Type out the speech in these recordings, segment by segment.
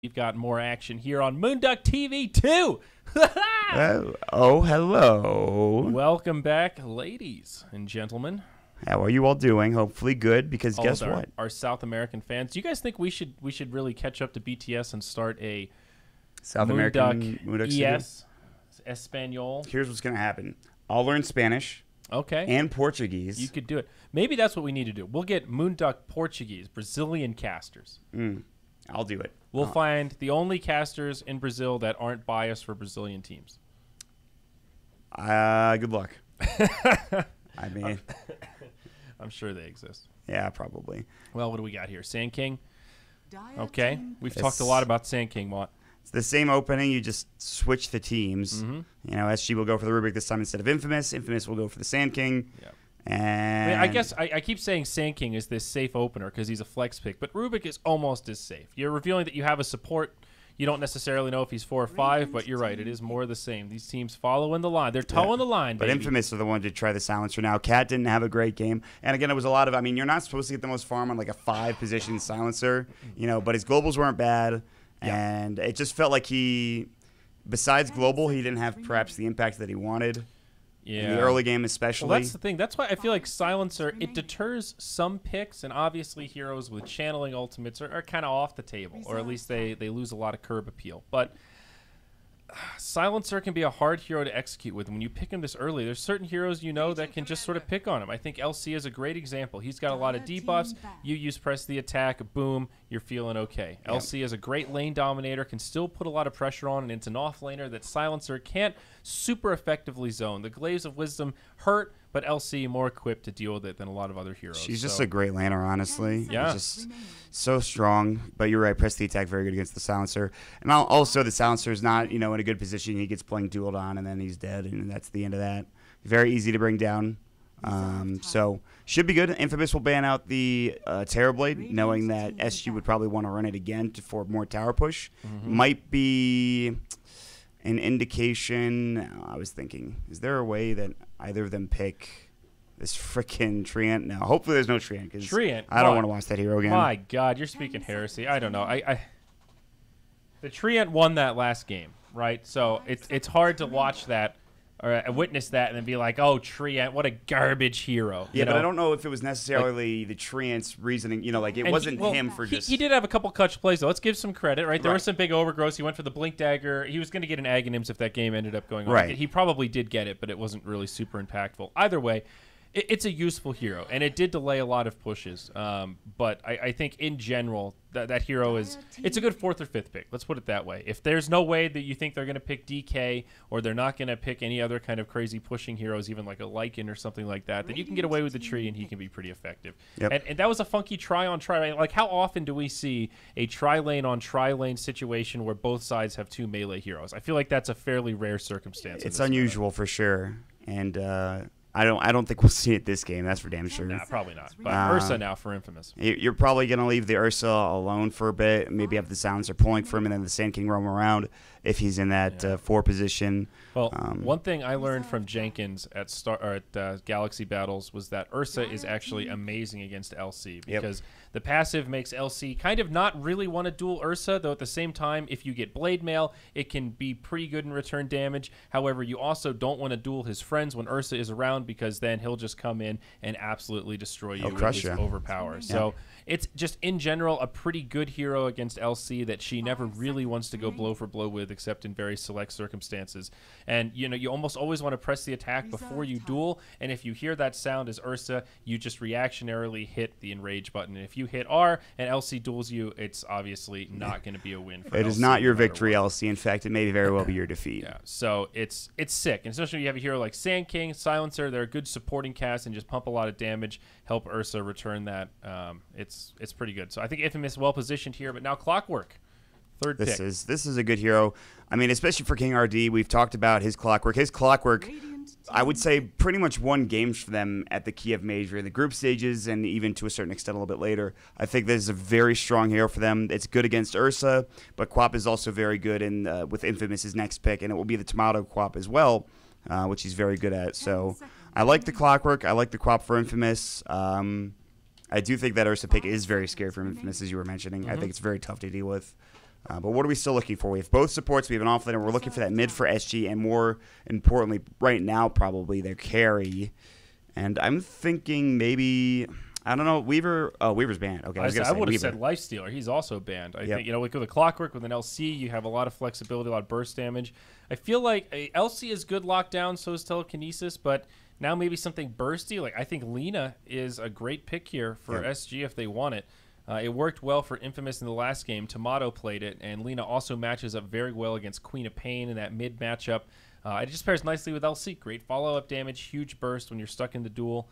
We've got more action here on Moonduck TV 2. Hello. Welcome back, ladies and gentlemen. How are you all doing? Hopefully good, because All guess of what? Our South American fans. Do you guys think we should really catch up to BTS and start a South American Moonduck ES Espanol? Here's what's going to happen. I'll learn Spanish and Portuguese. You could do it. Maybe that's what we need to do. We'll get Moonduck Portuguese, Brazilian casters. I'll do it. We'll find the only casters in Brazil that aren't biased for Brazilian teams. Good luck. I mean, I'm sure they exist. yeah, probably. Well, what do we got here? Sand King? Okay. We've talked a lot about Sand King, Mont. It's the same opening. You just switch the teams. You know, SG will go for the Rubik this time instead of Infamous. Infamous will go for the Sand King. Yep. And I guess I keep saying Sand King is this safe opener because he's a flex pick, but Rubik is almost as safe. You're revealing that you have a support. You don't necessarily know if he's 4 or 5, but you're right. It is more of the same. These teams following the line. They're toeing the line, But baby. Infamous are the one to try the silencer now. Cat didn't have a great game. And again, it was a lot of, I mean, you're not supposed to get the most farm on like a 5-position silencer, you know, but his globals weren't bad. And it just felt like besides global, he didn't have perhaps the impact that he wanted. Yeah. In the early game especially. Well, that's the thing. That's why I feel like Silencer, it deters some picks, and obviously heroes with channeling ultimates are kind of off the table, or at least they lose a lot of curb appeal. But Silencer can be a hard hero to execute with. When you pick him this early, there's certain heroes you know that can just sort of pick on him. I think LC is a great example. He's got a lot of debuffs. You use press the attack, boom, you're feeling okay. Yep. LC is a great lane dominator, can still put a lot of pressure on, and it's an off laner that Silencer can't super effectively zone. The Glaives of Wisdom hurt, but LC more equipped to deal with it than a lot of other heroes. She's just a great laner, honestly. Yeah. Just so strong. But you're right, press the attack very good against the silencer. And also the silencer is not, in a good position. He gets playing dueled on, and then he's dead, and that's the end of that. Very easy to bring down. So should be good. Infamous will ban out the Terrorblade, knowing that SG would probably want to run it again for more tower push. Might be an indication. I was thinking, is there a way that either of them pick this frickin' Treant? No, hopefully there's no Treant, because I don't want to watch that hero again. My God, you're speaking heresy. I don't know. The Treant won that last game, right? So it's hard to watch that or witness that and then be like, oh, Treant, what a garbage hero. Yeah, but I don't know if it was necessarily the Treant's reasoning. It wasn't him for just... He did have a couple clutch plays, though. Let's give some credit, right? There were some big overgrowths. He went for the Blink Dagger. He was going to get an Aghanims if that game ended up going on. Right. He probably did get it, but it wasn't really super impactful. Either way, it's a useful hero, and it did delay a lot of pushes. But I think in general, that hero it's a good 4th or 5th pick. Let's put it that way. If there's no way that you think they're going to pick DK, or they're not going to pick any other kind of crazy pushing heroes, even like a Lycan or something like that, then you can get away with the tree, and he can be pretty effective. Yep. And that was a funky try-on-try. Like, how often do we see a tri-lane-on-tri-lane situation where both sides have 2 melee heroes? I feel like that's a fairly rare circumstance. It's unusual for sure. And... I don't think we'll see it this game. That's for damn sure. Nah, probably not. But Ursa now for Infamous. You're probably going to leave the Ursa alone for a bit. Maybe have the silencer pulling for him, and then the Sand King roam around if he's in that 4 position. Well, one thing I learned from Jenkins at Galaxy Battles was that Ursa is actually amazing against LC, because the passive makes LC kind of not really want to duel Ursa, though at the same time, if you get Blade Mail, it can be pretty good in return damage. However, you also don't want to duel his friends when Ursa is around, because then he'll just come in and absolutely destroy you with his overpower. So it's just, in general, a pretty good hero against LC that she never really wants to go blow for blow with, except in very select circumstances. And, you almost always want to press the attack before you duel, and if you hear that sound as Ursa, you just reactionarily hit the Enrage button. And if you hit R and LC duels you, it's obviously not going to be a win for LC. It is not your victory, LC. In fact, it may very well be your defeat. Yeah, so it's sick. And especially when you have a hero like Sand King, Silencer, they're a good supporting cast and just pump a lot of damage, help Ursa return that. It's pretty good. So I think Infamous well positioned here, but now Clockwork. Third pick. This is a good hero. I mean, especially for King RD, we've talked about his Clockwork. His Clockwork, I would say, pretty much won games for them at the Kiev Major, in the group stages, and even to a certain extent a little bit later. I think this is a very strong hero for them. It's good against Ursa, but Quap is also very good with Infamous' next pick, and it will be the Tomato Quap as well, which he's very good at. So I like the Clockwork. I like the Quap for Infamous. I do think that Ursa pick is very scary for Infamous, as you were mentioning. I think it's very tough to deal with. But what are we still looking for? We have both supports. We have an offlaner. We're looking for that mid for SG, and more importantly, right now, probably their carry. And I'm thinking maybe, I don't know, Weaver. Oh, Weaver's banned. Okay, I would have said Lifestealer. He's also banned. I think, with a Clockwork, with an LC, you have a lot of flexibility, a lot of burst damage. I feel like a LC is good lockdown, so is Telekinesis, but now maybe something bursty. Like, I think Lena is a great pick here for SG if they want it. It worked well for Infamous in the last game. Tomato played it, and Lena also matches up very well against Queen of Pain in that mid matchup. It just pairs nicely with LC. Great follow-up damage, huge burst when you're stuck in the duel.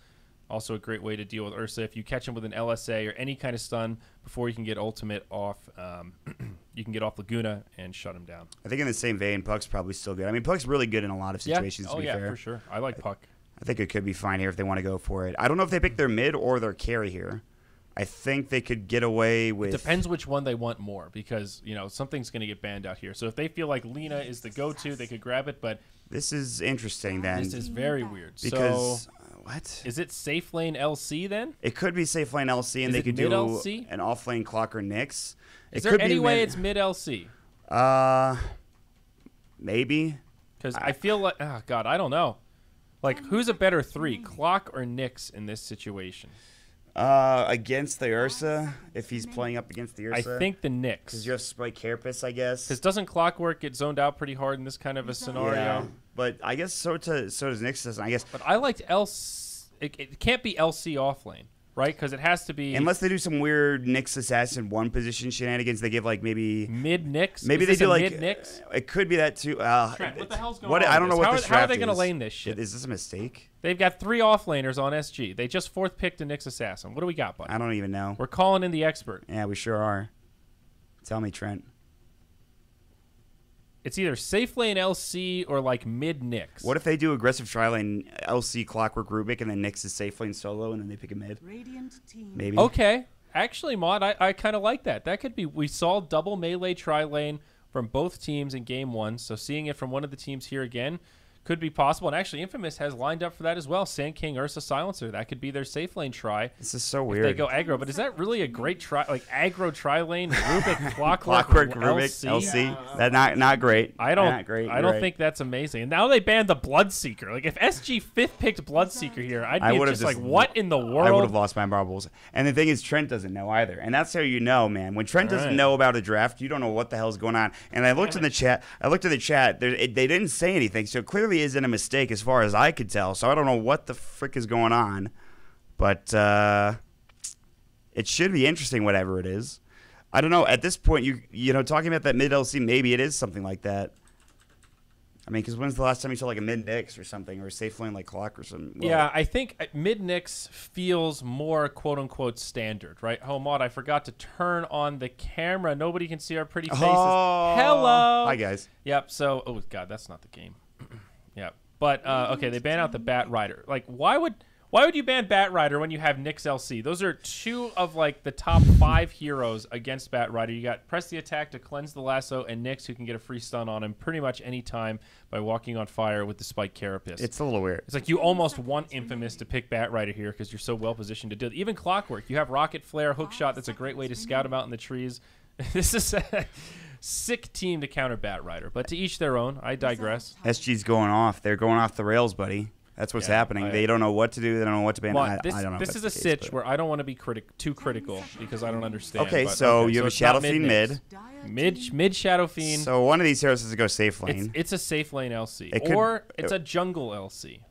Also a great way to deal with Ursa. If you catch him with an LSA or any kind of stun before you can get ultimate off, you can get off Laguna and shut him down. I think in the same vein, Puck's probably still good. I mean, Puck's really good in a lot of situations, to be fair. For sure. I like Puck. I think it could be fine here if they want to go for it. I don't know if they pick their mid or their carry here. I think they could get away with... It depends which one they want more, because, something's going to get banned out here. So if they feel like Lena is the go-to, they could grab it, but... This is interesting, then. This is very weird. Because... So, what? Is it safe lane LC, then? It could be safe lane LC, and they could do an off-lane Clock or Nyx. Is there any way it's mid-LC? Maybe. Because I feel like... Oh, God, I don't know. Like, who's a better 3, Clock or Nyx in this situation? Against the Ursa, if he's playing up against the Ursa. I think the Nyx. Because you have Spike Carapace, I guess. Because doesn't Clockwork get zoned out pretty hard in this kind of a scenario? Yeah, but I guess so does Nyx, I guess. But I liked LC. It can't be LC offlane, right? Because it has to be... Unless they do some weird Nyx assassin one position shenanigans, they give like maybe... Mid-Nyx? Maybe they do like... Mid-Nyx? It could be that too. Trent, what the hell's going on? I don't know what this draft is. How are they going to lane this shit? Is this a mistake? They've got 3 offlaners on SG. They just 4th picked a Nyx assassin. What do we got, buddy? I don't even know. We're calling in the expert. Yeah, we sure are. Tell me, Trent. It's either safe lane LC or like mid Nyx. What if they do aggressive tri lane LC Clockwork Rubik and then Nyx is safe lane solo and then they pick a mid? Maybe. Okay. Actually, Mod, I kind of like that. That could be. We saw double melee tri lane from both teams in game 1, so seeing it from one of the teams here again could be possible. And actually, Infamous has lined up for that as well. Sand King, Ursa, Silencer. That could be their safe lane try. This is so weird. If they go aggro. But is that really a great try? Like aggro tri lane, Rubik, Clockwork Rubik, LC. That not great. I don't. Not great. I don't think that's amazing. And now they banned the Bloodseeker. Like if SG 5th picked Bloodseeker here, I'd be just like, what in the world? I would have lost my marbles. And the thing is, Trent doesn't know either. And that's how you know, man. When Trent doesn't know about a draft, you don't know what the hell's going on. And I looked in the chat. They didn't say anything, so it clearly isn't a mistake as far as I could tell. So I don't know what the frick is going on. But it should be interesting, whatever it is. I don't know. At this point, you know, talking about that mid LC, maybe it is something like that. I mean, because when's the last time you saw like a mid Nyx or something, or a safe lane like Clock or something? Well, yeah, I think mid Nyx feels more quote unquote standard, right? Oh, Maud, I forgot to turn on the camera. Nobody can see our pretty faces. Oh, hello. Hi guys. Yep. So, oh god, that's not the game. Yep. But okay, they ban out the Bat Rider. Like, why would you ban Bat Rider when you have Nyx LC? Those are 2 of like the top 5 heroes against Bat Rider. You got press the attack to cleanse the lasso, and Nyx who can get a free stun on him pretty much any time by walking on fire with the Spike Carapace. It's a little weird. It's like you almost want Infamous to pick Bat Rider here because you're so well positioned to do it. Even Clockwork, you have Rocket Flare, Hookshot. That's a great way to scout him out in the trees. This is a sick team to counter Bat Rider, but to each their own. I digress. SG's going off. They're going off the rails, buddy. That's what's happening. They don't know what to do. They don't know what to ban. Well, I don't know. This is a sitch where I don't want to be too critical because I don't understand. Okay, so you have a Shadow Fiend mid Shadow Fiend. So one of these heroes has to go safe lane. It's a safe lane LC, it's a jungle LC.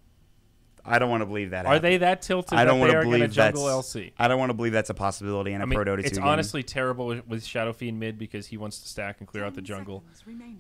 I don't want to believe that. Are they that tilted? I don't want to believe jungle LC. I don't want to believe that's a possibility in a Pro Dota 2 It's game. honestly terrible with Shadow Fiend mid because he wants to stack and clear out the jungle,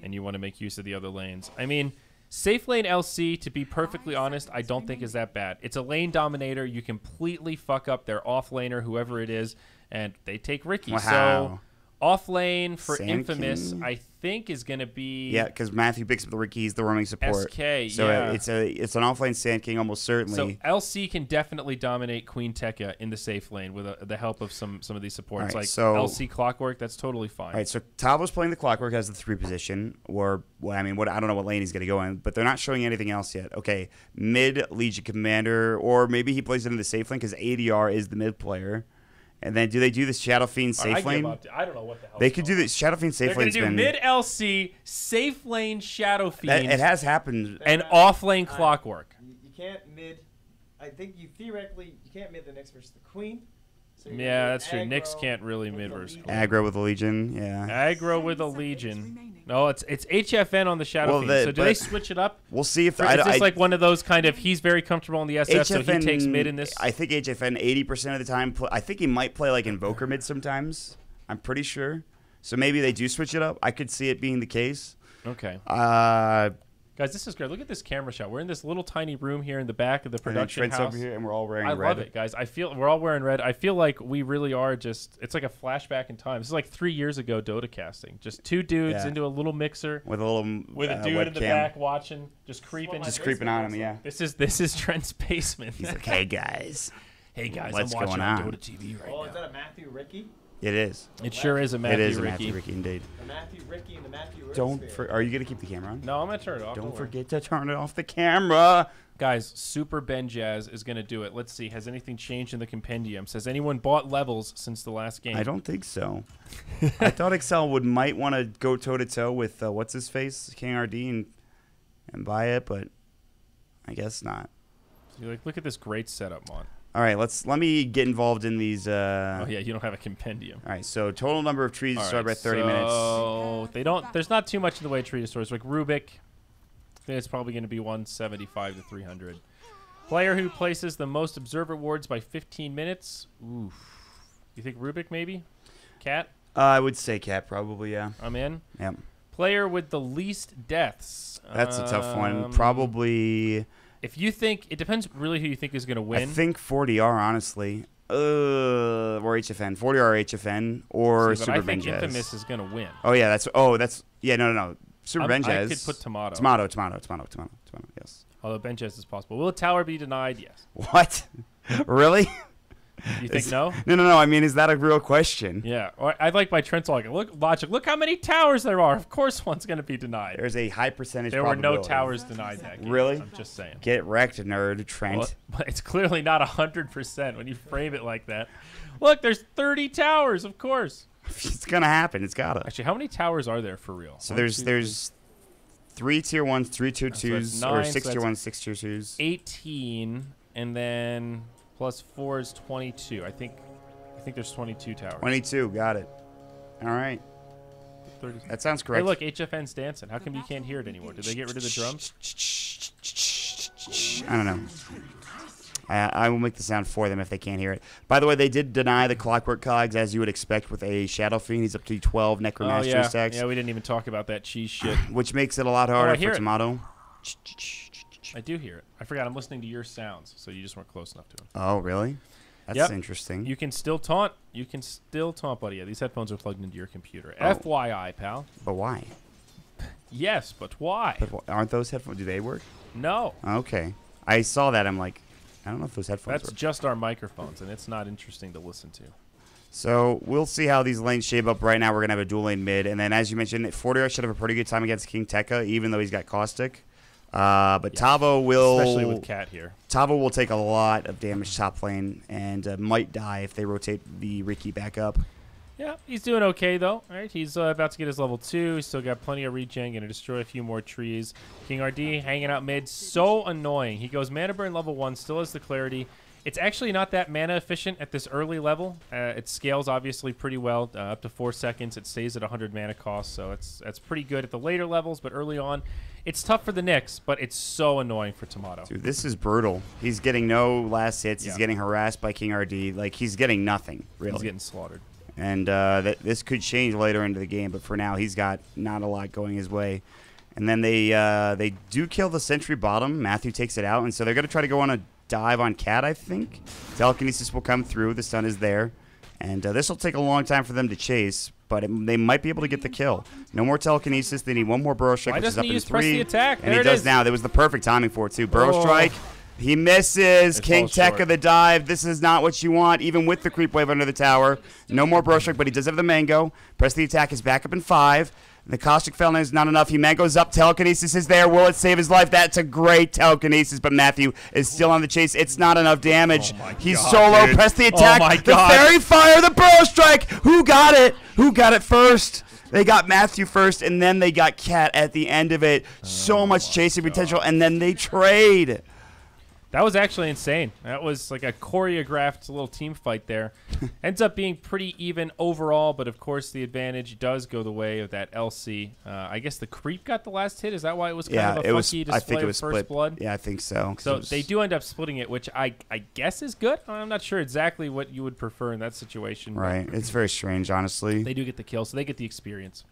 and you want to make use of the other lanes. I mean, safe lane LC, to be perfectly honest, I don't think is that bad. It's a lane dominator. You completely fuck up their off laner, whoever it is, and they take Ricky. Wow. So off lane for Sand Infamous, King? I think is going to be... Yeah, because Matthew picks up the Ricky. He's the roaming support. SK, so yeah. it's an off-lane Sand King almost certainly. So LC can definitely dominate Queen Tekka in the safe lane with the help of some of these supports. Right, like so, LC Clockwork, that's totally fine. All right, so Tavo's playing the Clockwork as the 3 position, or I don't know what lane he's going to go in, but they're not showing anything else yet. Okay, mid Legion Commander, or maybe he plays it in the safe lane because ADR is the mid player. And then do they do the Shadow Fiend safe lane? I don't know what the hell. They could do the Shadow Fiend safe lane. They're going to do mid LC, safe lane Shadow Fiend. It has happened. And off lane Clockwork. You can't mid. I think you can't mid the Nyx versus the Queen. So yeah, that's true. Nyx can't really mid versus Queen. Aggro with a Legion, yeah. Aggro with a Legion. No, it's HFN on the Shadow Fiend. So do they switch it up? We'll see if... Is this like one of those kind of, he's very comfortable in the SF, so he takes mid in this? I think HFN 80% of the time... I think he might play like Invoker mid sometimes. I'm pretty sure. So maybe they do switch it up. I could see it being the case. Okay. Guys, this is great. Look at this camera shot. We're in this little tiny room here in the back of the production house. Over here, and we're all wearing red. I love it, guys. We're all wearing red. I feel like we really are just. It's like a flashback in time. This is like 3 years ago, Dota casting. Just two dudes into a little mixer with a little with a dude webcam in the back watching, just creeping, creeping on him. Yeah. This is Trent's basement. He's like, hey guys, what's I'm watching on Dota TV right now. Is that a Matthew Ricky? It is. It sure is a Matthew Ricky. It is a Matthew Ricky, indeed. The Matthew Ricky and the Matthew Ricky. Are you going to keep the camera on? No, I'm going to turn it off. Don't forget to turn it off the camera. Guys, Super Benjaz is going to do it. Let's see. Has anything changed in the compendiums? Has anyone bought levels since the last game? I don't think so. I thought Excel might want to go toe-to-toe with, what's-his-face, King RD, and buy it, but I guess not. So look at this great setup, Mon. All right, let me get involved in these. Oh yeah, you don't have a compendium. All right, so total number of trees destroyed by 30 minutes. So they don't. There's not too much in the way of tree destroyers. Like Rubik, I think it's probably going to be 175 to 300. Player who places the most observer wards by 15 minutes. Oof. You think Rubik maybe? Cat? I would say Cat probably. Yeah. I'm in. Yep. Player with the least deaths. That's a tough one. Probably. If you think, it depends really who you think is going to win. I think 40R, honestly. Or HFN. 40R or HFN or Super Benjaz. I think Infamous is going to win. Oh, yeah. Yeah, no. Super Benjaz. I could put Tomato. Tomato, yes. Although Benjaz is possible. Will a tower be denied? Yes. What? Really? You think no? No. I mean, is that a real question? Yeah. I like my Trent's logic. Look how many towers there are. Of course one's going to be denied. There's a high percentage There were no towers denied that game. Really? I'm just saying. Get wrecked, nerd, Trent. Well, it's clearly not 100% when you frame it like that. Look, there's 30 towers, of course. It's going to happen. It's got to. Actually, how many towers are there for real? So there's 3 tier 1s, 3 tier 2s, or 6 tier 1s, 6 tier 2s. 18, and then plus 4 is 22. I think there's 22 towers. 22, got it. All right. 30. That sounds correct. Hey, look, HFN's dancing. How come you can't hear it anymore? Did they get rid of the drums? I don't know. I will make the sound for them if they can't hear it. By the way, they did deny the Clockwork Cogs, as you would expect with a Shadow Fiend. He's up to 12 Necromastery stacks. Yeah, we didn't even talk about that cheese shit. Which makes it a lot harder for Tomato. I do hear it. I forgot. I'm listening to your sounds, so you just weren't close enough to it. Oh, really? That's interesting. You can still taunt. Buddy. Yeah, these headphones are plugged into your computer. FYI, pal. But why? Yes, but why? But aren't those headphones? Do they work? No. Okay. I saw that. I'm like, I don't know if those headphones work. That's just our microphones, and it's not interesting to listen to. So we'll see how these lanes shape up. Right now, we're going to have a dual lane mid. And then, as you mentioned, 40R should have a pretty good time against King Tekka, even though he's got Caustic. But Tavo will... Especially with Cat here. Tavo will take a lot of damage top lane and might die if they rotate the Ricky back up. Yeah, he's doing okay, though. All right, he's about to get his level 2. He's still got plenty of regen. Going to destroy a few more trees. King RD hanging out mid. So annoying. He goes mana burn level 1. Still has the clarity. It's actually not that mana efficient at this early level. It scales, obviously, pretty well. Up to 4 seconds. It stays at 100 mana cost. So that's pretty good at the later levels. But early on, it's tough for the Nyx. But it's so annoying for Tomato. Dude, this is brutal. He's getting no last hits. Yeah. He's getting harassed by King RD. Like, he's getting nothing, really. He's getting slaughtered. And this could change later into the game, but for now, he's got not a lot going his way. And then they do kill the sentry bottom. Matthew takes it out, and so they're going to try to go on a dive on Cat, I think. Telekinesis will come through. The stun is there. And this will take a long time for them to chase, but they might be able to get the kill. No more telekinesis. They need one more Burrow Strike, which is up in 3. Press the attack? And he does now. That was the perfect timing for it, too. Burrow Strike. He misses. King Tekka the dive. This is not what you want, even with the creep wave under the tower. No more Burrow Strike, but he does have the mango. Press the attack is back up in 5. The Caustic Fountain is not enough. He man goes up. Telekinesis is there. Will it save his life? That's a great telekinesis, but Matthew is still on the chase. It's not enough damage. He's solo. Dude. Press the attack. Oh my the God. fairy fire. The burrow strike. Who got it? Who got it first? They got Matthew first, and then they got Cat at the end of it. So much chasing potential, and then they trade. That was actually insane. That was like a choreographed little team fight there. Ends up being pretty even overall, but of course the advantage does go the way of that LC. I guess the creep got the last hit. Is that why it was kind of a funky display I think it was of first split. blood? Yeah, I think so. So they do end up splitting it, which I guess is good. I'm not sure exactly what you would prefer in that situation. Right. It's very strange, honestly. They do get the kill, so they get the experience.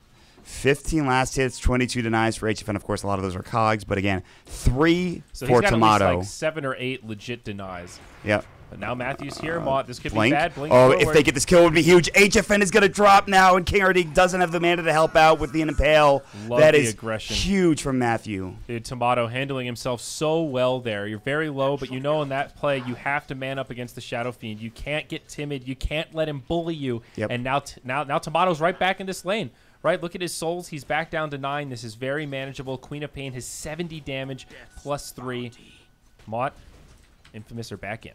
15 last hits, 22 denies for HFN. Of course, a lot of those are cogs, but again, 3 So for he's got Tomato. at least like 7 or 8 legit denies. Yep. But now Matthew's here. Mott, this could Blink. be bad. Blink Oh, forward. if they get this kill, it would be huge. HFN is going to drop now, and King RD doesn't have the mana to help out with the Impale. Love That the is aggression. huge from Matthew. Dude, Tomato handling himself so well there. You're very low, but you know in that play you have to man up against the Shadow Fiend. You can't get timid. You can't let him bully you. Yep. And now Tomato's right back in this lane. Right, look at his souls. He's back down to 9. This is very manageable. Queen of Pain has 70 damage plus 3. Mott, Infamous are back in.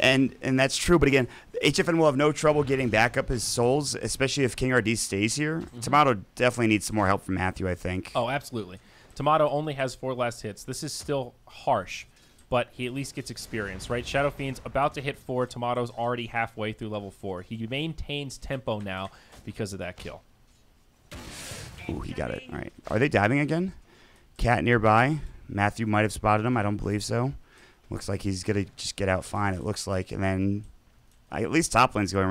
And that's true, but again, HFN will have no trouble getting back up his souls, especially if King RD stays here. Tomato definitely needs some more help from Matthew, I think. Oh, absolutely. Tomato only has 4 last hits. This is still harsh, but he at least gets experience, right? Shadow Fiend's about to hit 4. Tomato's already halfway through level 4. He maintains tempo now because of that kill. Ooh, he got it. All right. Are they diving again? Cat nearby. Matthew might have spotted him. I don't believe so. Looks like he's going to just get out fine, it looks like. And then at least top lane's going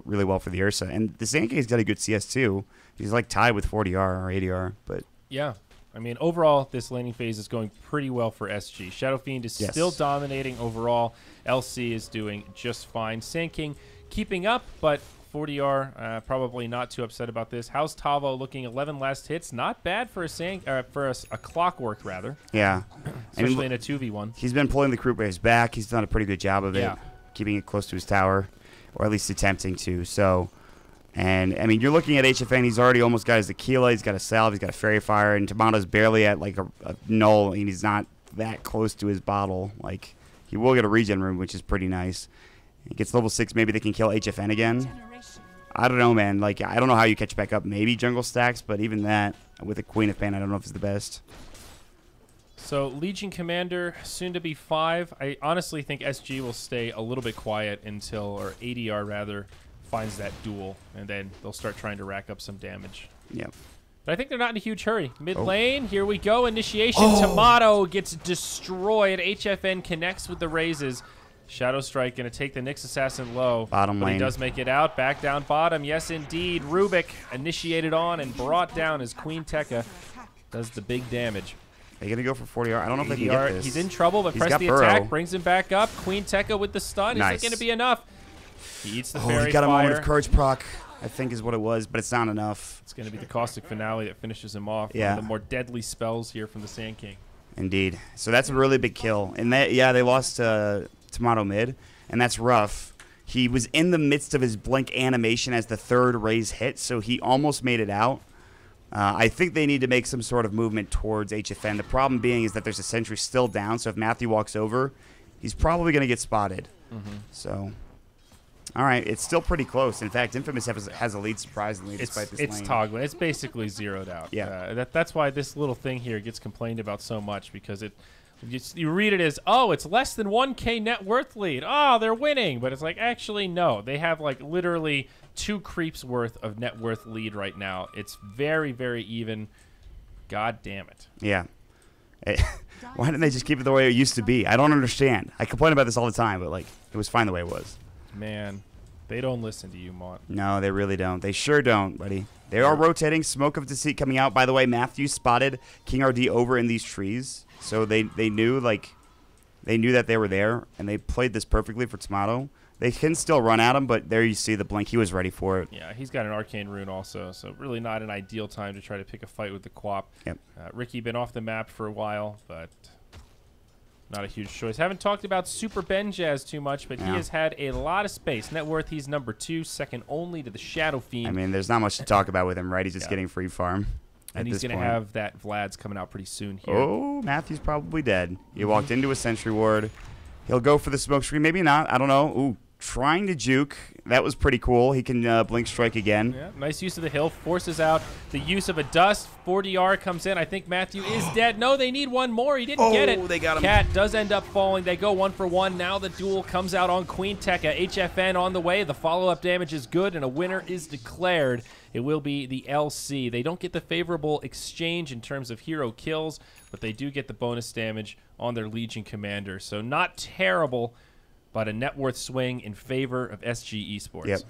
really well for the Ursa. And the Sanke's got a good CS too. He's like tied with 40R or 80R. But yeah. I mean, overall, this laning phase is going pretty well for SG. Shadow Fiend is still dominating overall. LC is doing just fine. Sand King keeping up, but 40R probably not too upset about this. How's Tavo looking? 11 last hits. Not bad for a Clockwork, rather. Yeah. Especially in a 2v1. He's been pulling the group waves back. He's done a pretty good job of it, keeping it close to his tower, or at least attempting to. So, and, I mean, you're looking at HFN. He's already almost got his Aquila. He's got a Salve. He's got a Fairy Fire. And Tomato's barely at, like, a null. And he's not that close to his bottle. Like, he will get a regen room, which is pretty nice. He gets level 6. Maybe they can kill HFN again. I don't know, man. Like, I don't know how you catch back up. Maybe jungle stacks, but even that, with a Queen of Pain, I don't know if it's the best. So, Legion Commander, soon to be 5. I honestly think SG will stay a little bit quiet until, or ADR rather, finds that duel, and then they'll start trying to rack up some damage. Yep. But I think they're not in a huge hurry. Mid lane, here we go. Initiation. Tomato gets destroyed. HFN connects with the raises. Shadow Strike going to take the Nyx Assassin low. Bottom but lane. He does make it out. Back down bottom. Yes, indeed. Rubik initiated on and brought down as Queen Tekka does the big damage. Are you going to go for 40R? I don't know if they can get this. He's in trouble, but He's press got the burrow. attack. Brings him back up. Queen Tekka with the stun. Nice. Is it going to be enough? He eats the Fairy he got a moment Fire. of Courage proc, I think is what it was, but it's not enough. It's going to be the Caustic Finale that finishes him off. Yeah. One of the more deadly spells here from the Sand King. Indeed. So that's a really big kill. And they lost Tomato mid, and that's rough. He was in the midst of his blink animation as the 3rd raise hit, so he almost made it out. I think they need to make some sort of movement towards HFN. The problem being is that there's a sentry still down, so if Matthew walks over, he's probably going to get spotted. So, all right, it's still pretty close. In fact, Infamous has a lead surprisingly despite this lane. It's toggling. It's basically zeroed out. Yeah. That's why this little thing here gets complained about so much, because you read it as, oh, it's less than 1K net worth lead. Oh, they're winning. But it's like, actually, no. They have like literally 2 creeps worth of net worth lead right now. It's very, very even. God damn it. Yeah. Why didn't they just keep it the way it used to be? I don't understand. I complain about this all the time, but like it was fine the way it was. Man, they don't listen to you, Mont. No, they really don't. They sure don't, buddy. They are rotating. Smoke of Deceit coming out. By the way, Matthew spotted King RD over in these trees. So they knew that they were there, and they played this perfectly for Tomato. They can still run at him, but there you see the blink. He was ready for it. Yeah, he's got an Arcane Rune also, so really not an ideal time to try to pick a fight with the Quap. Yep. Ricky been off the map for a while, but not a huge choice. Haven't talked about Super Benjaz too much, but he has had a lot of space. Net worth, he's number 2, second only to the Shadow Fiend. I mean, there's not much to talk about with him, right? He's just getting free farm. And he's going to have that Vlad's coming out pretty soon here. Oh, Matthew's probably dead. He walked into a sentry ward. He'll go for the smoke screen. Maybe not. I don't know. Ooh, trying to juke. That was pretty cool. He can blink strike again. Yeah, nice use of the hill. Forces out the use of a dust. 4DR comes in. I think Matthew is dead. No, they need one more. He didn't get it. They got him. Cat does end up falling. They go 1 for 1. Now the duel comes out on Queen Tekka. HFN on the way. The follow-up damage is good, and a winner is declared. It will be the LC. They don't get the favorable exchange in terms of hero kills, but they do get the bonus damage on their Legion commander. So not terrible, but a net worth swing in favor of SG Esports. Yep.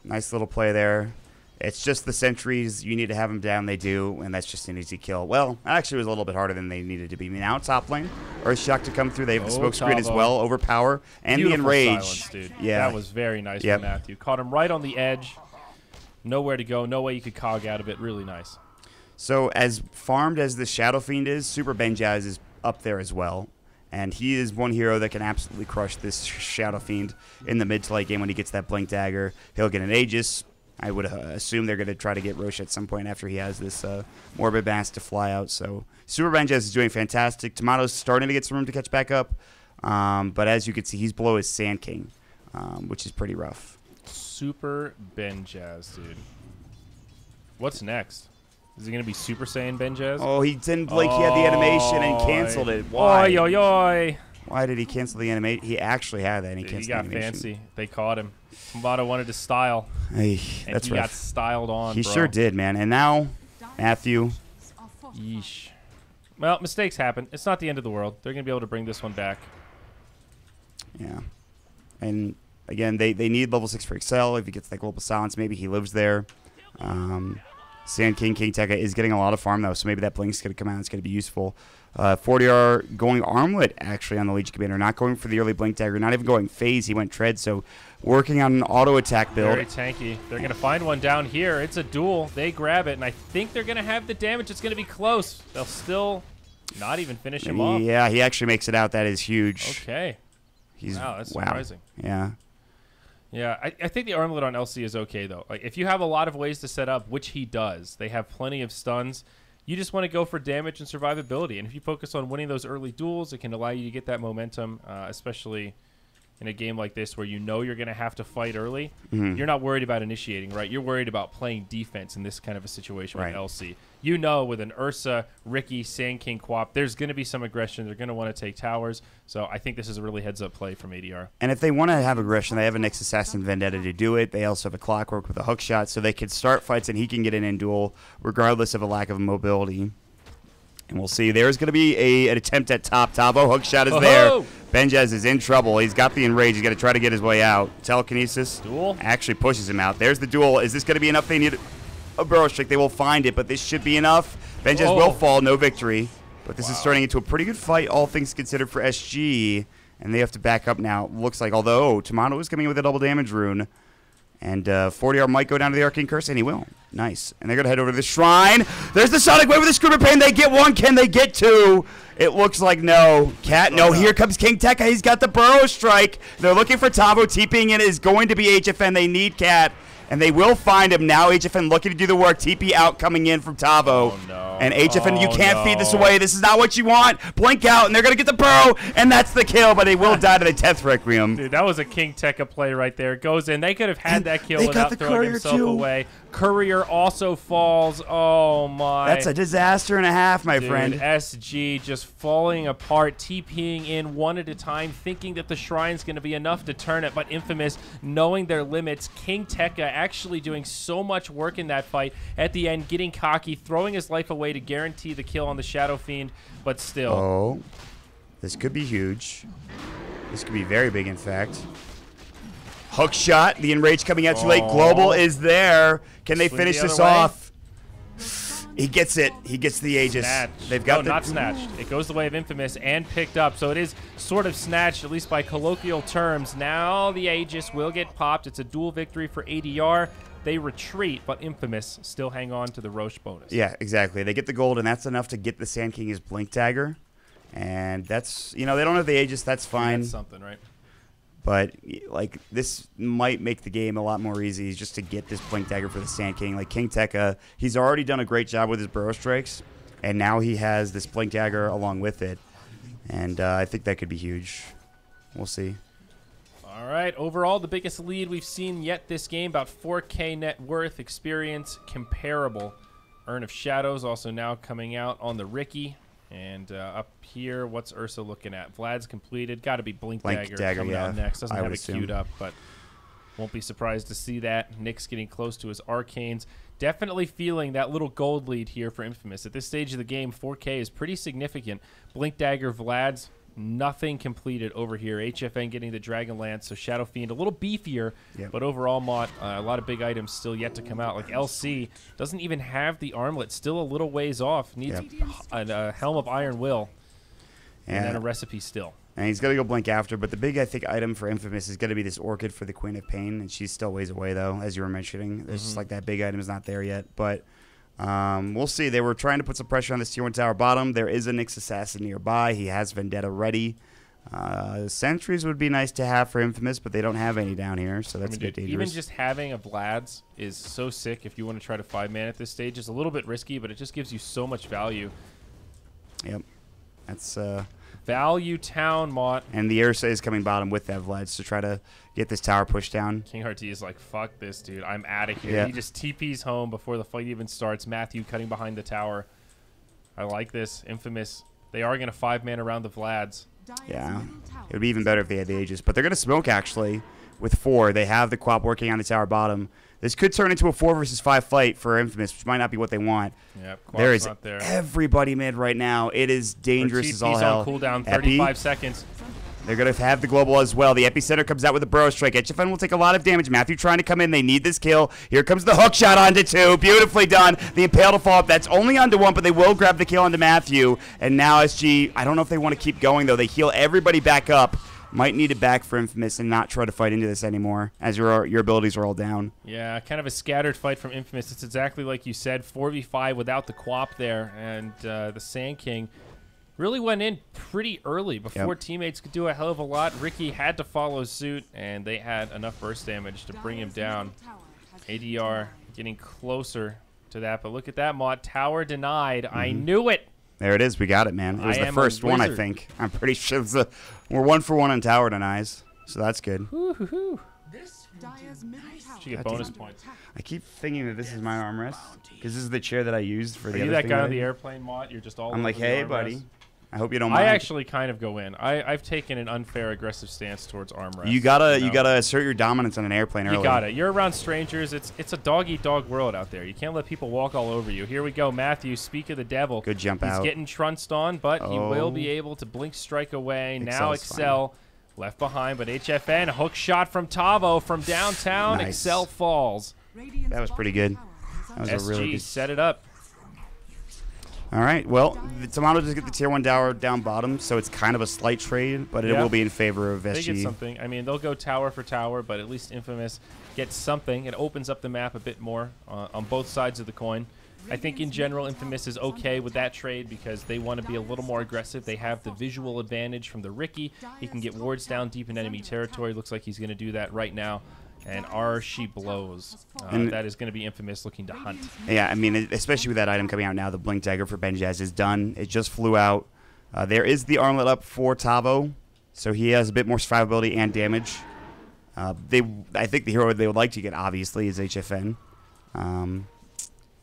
Nice little play there. It's just the sentries. You need to have them down. They do, and that's just an easy kill. Well, actually, it was a little bit harder than they needed to be. Now top lane, Earthshock to come through. They have the smoke screen as well, overpower, and Beautiful the enrage. Silence, dude. Yeah, that was very nice from Matthew. Caught him right on the edge. Nowhere to go. No way you could cog out of it. Really nice. So as farmed as the Shadow Fiend is, Super Benjaz is up there as well. And he is one hero that can absolutely crush this Shadow Fiend in the mid to late game when he gets that Blink Dagger. He'll get an Aegis. I would assume they're going to try to get Roche at some point after he has this Morbid Mass to fly out. So Super Benjaz is doing fantastic. Tomato's starting to get some room to catch back up. But as you can see, he's below his Sand King, which is pretty rough. Super Benjaz, dude. What's next? Is he going to be Super Saiyan Benjaz? Oh, he didn't blink. He had the animation and canceled it. Why? Oi, oi, oi. Why did he cancel the animation? He actually had that, and he canceled the animation. He got fancy. They caught him. Tomato wanted to style. Hey, and that's he rough. got styled on, He bro. sure did, man. And now, Matthew. Yeesh. Well, mistakes happen. It's not the end of the world. They're going to be able to bring this one back. Yeah. And, again, they need level 6 for Excel. If he gets that Global Silence, maybe he lives there. Sand King, King Tekka is getting a lot of farm, though, so maybe that Blink's going to come out. It's going to be useful. 40R going Armlet, actually, on the Legion Commander. Not going for the early Blink Dagger. Not even going Phase. He went Tread, so working on an auto-attack build. Very tanky. They're going to find one down here. It's a duel. They grab it, and I think they're going to have the damage. It's going to be close. They'll still not even finish him off. Yeah, he actually makes it out. That is huge. Okay. Wow, that's surprising. Yeah. Yeah, I think the armlet on LC is okay, though. Like, if you have a lot of ways to set up, which he does, they have plenty of stuns. You just want to go for damage and survivability. And if you focus on winning those early duels, it can allow you to get that momentum, especially in a game like this where you know you're going to have to fight early. You're not worried about initiating, right? You're worried about playing defense in this kind of a situation with LC. You know, with an Ursa, Ricky, Sand King, Quap, there's going to be some aggression. They're going to want to take towers. So I think this is a really heads-up play from ADR. And if they want to have aggression, they have a Nyx Assassin Vendetta to do it. They also have a Clockwork with a hook shot, so they can start fights and he can get in duel regardless of a lack of mobility. And we'll see. There's going to be an attempt at top. Tavo, hook shot is there. Benjaz is in trouble. He's got the enrage. He's got to try to get his way out. Telekinesis duel actually pushes him out. There's the duel. Is this going to be enough? They need a barrel strike. They will find it, but this should be enough. Benjaz will fall. No victory. But this is turning into a pretty good fight, all things considered, for SG. And they have to back up now. Looks like, although Tomato is coming in with a double damage rune. And 40R might go down to the Arcane Curse, and he will. Nice. And they're going to head over to the Shrine. There's the Sonic Wave with the Screamer Pain. They get one. Can they get two? It looks like no. Cat, no. Here comes King Tekka. He's got the Burrow Strike. They're looking for Tavo. TPing in is going to be HFN. They need Cat. And they will find him now. HFN looking to do the work. TP out coming in from Tavo. Oh, no. And HFN, you can't feed this away. This is not what you want. Blink out, and they're going to get the burrow, and that's the kill, but they will die to the Death Requiem. Dude, that was a King Tekka play right there. Goes in. They could have had that kill without throwing himself away. Courier also falls. Oh, my. That's a disaster and a half, my friend. SG just falling apart, TPing in one at a time, thinking that the Shrine's going to be enough to turn it, but Infamous, knowing their limits, King Tekka actually doing so much work in that fight. At the end, getting cocky, throwing his life away to guarantee the kill on the Shadow Fiend, but still. Oh, this could be huge. This could be very big, in fact. Hook shot, the enrage coming out too late. Global is there. Can they finish this off? He gets it. He gets the Aegis. Snatched. They've got not snatched. It goes the way of Infamous and picked up. So it is sort of snatched, at least by colloquial terms. Now the Aegis will get popped. It's a dual victory for ADR. They retreat, but Infamous still hang on to the Roche bonus. Yeah, exactly. They get the gold, and that's enough to get the Sand King his Blink Dagger. And that's, you know, they don't have the Aegis. That's fine. That's something, right? But like this might make the game a lot more easy just to get this Blink Dagger for the Sand King. Like King Tekka, he's already done a great job with his Burrow Strikes, and now he has this Blink Dagger along with it. And I think that could be huge. We'll see. All right, overall, the biggest lead we've seen yet this game, about 4K net worth, experience comparable. Urn of Shadows also now coming out on the Ricky. And up here, what's Ursa looking at? Vlad's completed. Got to be Blink Dagger coming out next. Doesn't have it queued up, but won't be surprised to see that. Nick's getting close to his Arcanes. Definitely feeling that little gold lead here for Infamous. At this stage of the game, 4K is pretty significant. Blink Dagger, Vlad's, nothing completed over here. HFN getting the Dragon Lance, so Shadow Fiend a little beefier, but overall, Mott, a lot of big items still yet to come out. Like LC doesn't even have the armlet, still a little ways off. Needs a Helm of Iron Will and then a recipe still. And he's going to go Blink after, but the big, I think, item for Infamous is going to be this Orchid for the Queen of Pain, and she's still ways away, though, as you were mentioning. There's just like that big item is not there yet, but we'll see. They were trying to put some pressure on this Tier 1 tower bottom. There is a Nyx Assassin nearby. He has Vendetta ready. Sentries would be nice to have for Infamous, but they don't have any down here, so that's a bit dangerous. Even just having a Vlad's is so sick if you want to try to 5-man at this stage. It's a little bit risky, but it just gives you so much value. Yep. That's value town, Mott. And the Ursa is coming bottom with that Vlad's to try to get this tower pushed down. King RT is like, fuck this, dude. I'm out of here. He just TP's home before the fight even starts. Matthew cutting behind the tower. I like this. Infamous. They are going to 5-man around the Vlad's. Yeah. It would be even better if they had the Aegis. But they're going to smoke, actually, with 4. They have the Quap working on the tower bottom. This could turn into a 4 versus 5 fight for Infamous, which might not be what they want. Yep, there is everybody mid right now. It is dangerous as all hell. On cooldown, 35 seconds. They're going to have the global as well. The Epicenter comes out with a Burrow Strike. HFN will take a lot of damage. Matthew trying to come in. They need this kill. Here comes the hook shot onto 2. Beautifully done. The Impale to fall up. That's only onto 1, but they will grab the kill onto Matthew. And now SG, I don't know if they want to keep going, though. They heal everybody back up. Might need it back for Infamous and not try to fight into this anymore as your abilities are all down. Yeah, kind of a scattered fight from Infamous. It's exactly like you said, 4v5 without the Quap there. And the Sand King really went in pretty early before teammates could do a hell of a lot. Ricky had to follow suit, and they had enough burst damage to bring him down. ADR getting closer to that, but look at that, Mott. Tower denied. I knew it. There it is. We got it, man. It was the first one, I think. I'm pretty sure we're 1 for 1 on tower denies, so that's good. Should get bonus points. I keep thinking that this is my armrest because this is the chair that I used for the other thing. Are you that guy on the airplane, Mott? You're just all I'm like, hey, buddy. Rest? I hope you don't mind. I actually kind of go in. I've taken an unfair, aggressive stance towards armrest. You gotta assert your dominance on an airplane early. You got it. You're around strangers. It's a dog-eat-dog world out there. You can't let people walk all over you. Here we go, Matthew. Speak of the devil. Good jump He's out. He's getting trunced on, but he will be able to blink strike away. Now Excel left behind, but HFN hook shot from Tavo from downtown. Nice. Excel falls. That was pretty good. That was SG a really good set it up. All right, well, the Tomato just get the Tier 1 tower down bottom, so it's kind of a slight trade, but it will be in favor of SG. They get something. I mean, they'll go tower for tower, but at least Infamous gets something. It opens up the map a bit more on both sides of the coin. I think in general, Infamous is okay with that trade because they want to be a little more aggressive. They have the visual advantage from the Ricky. He can get wards down deep in enemy territory. Looks like he's going to do that right now. And she blows. That is going to be Infamous looking to hunt. Yeah, I mean, especially with that item coming out now, the Blink Dagger for Benjaz is done. It just flew out. There is the armlet up for Tavo, so he has a bit more survivability and damage. I think the hero they would like to get, obviously, is HFN.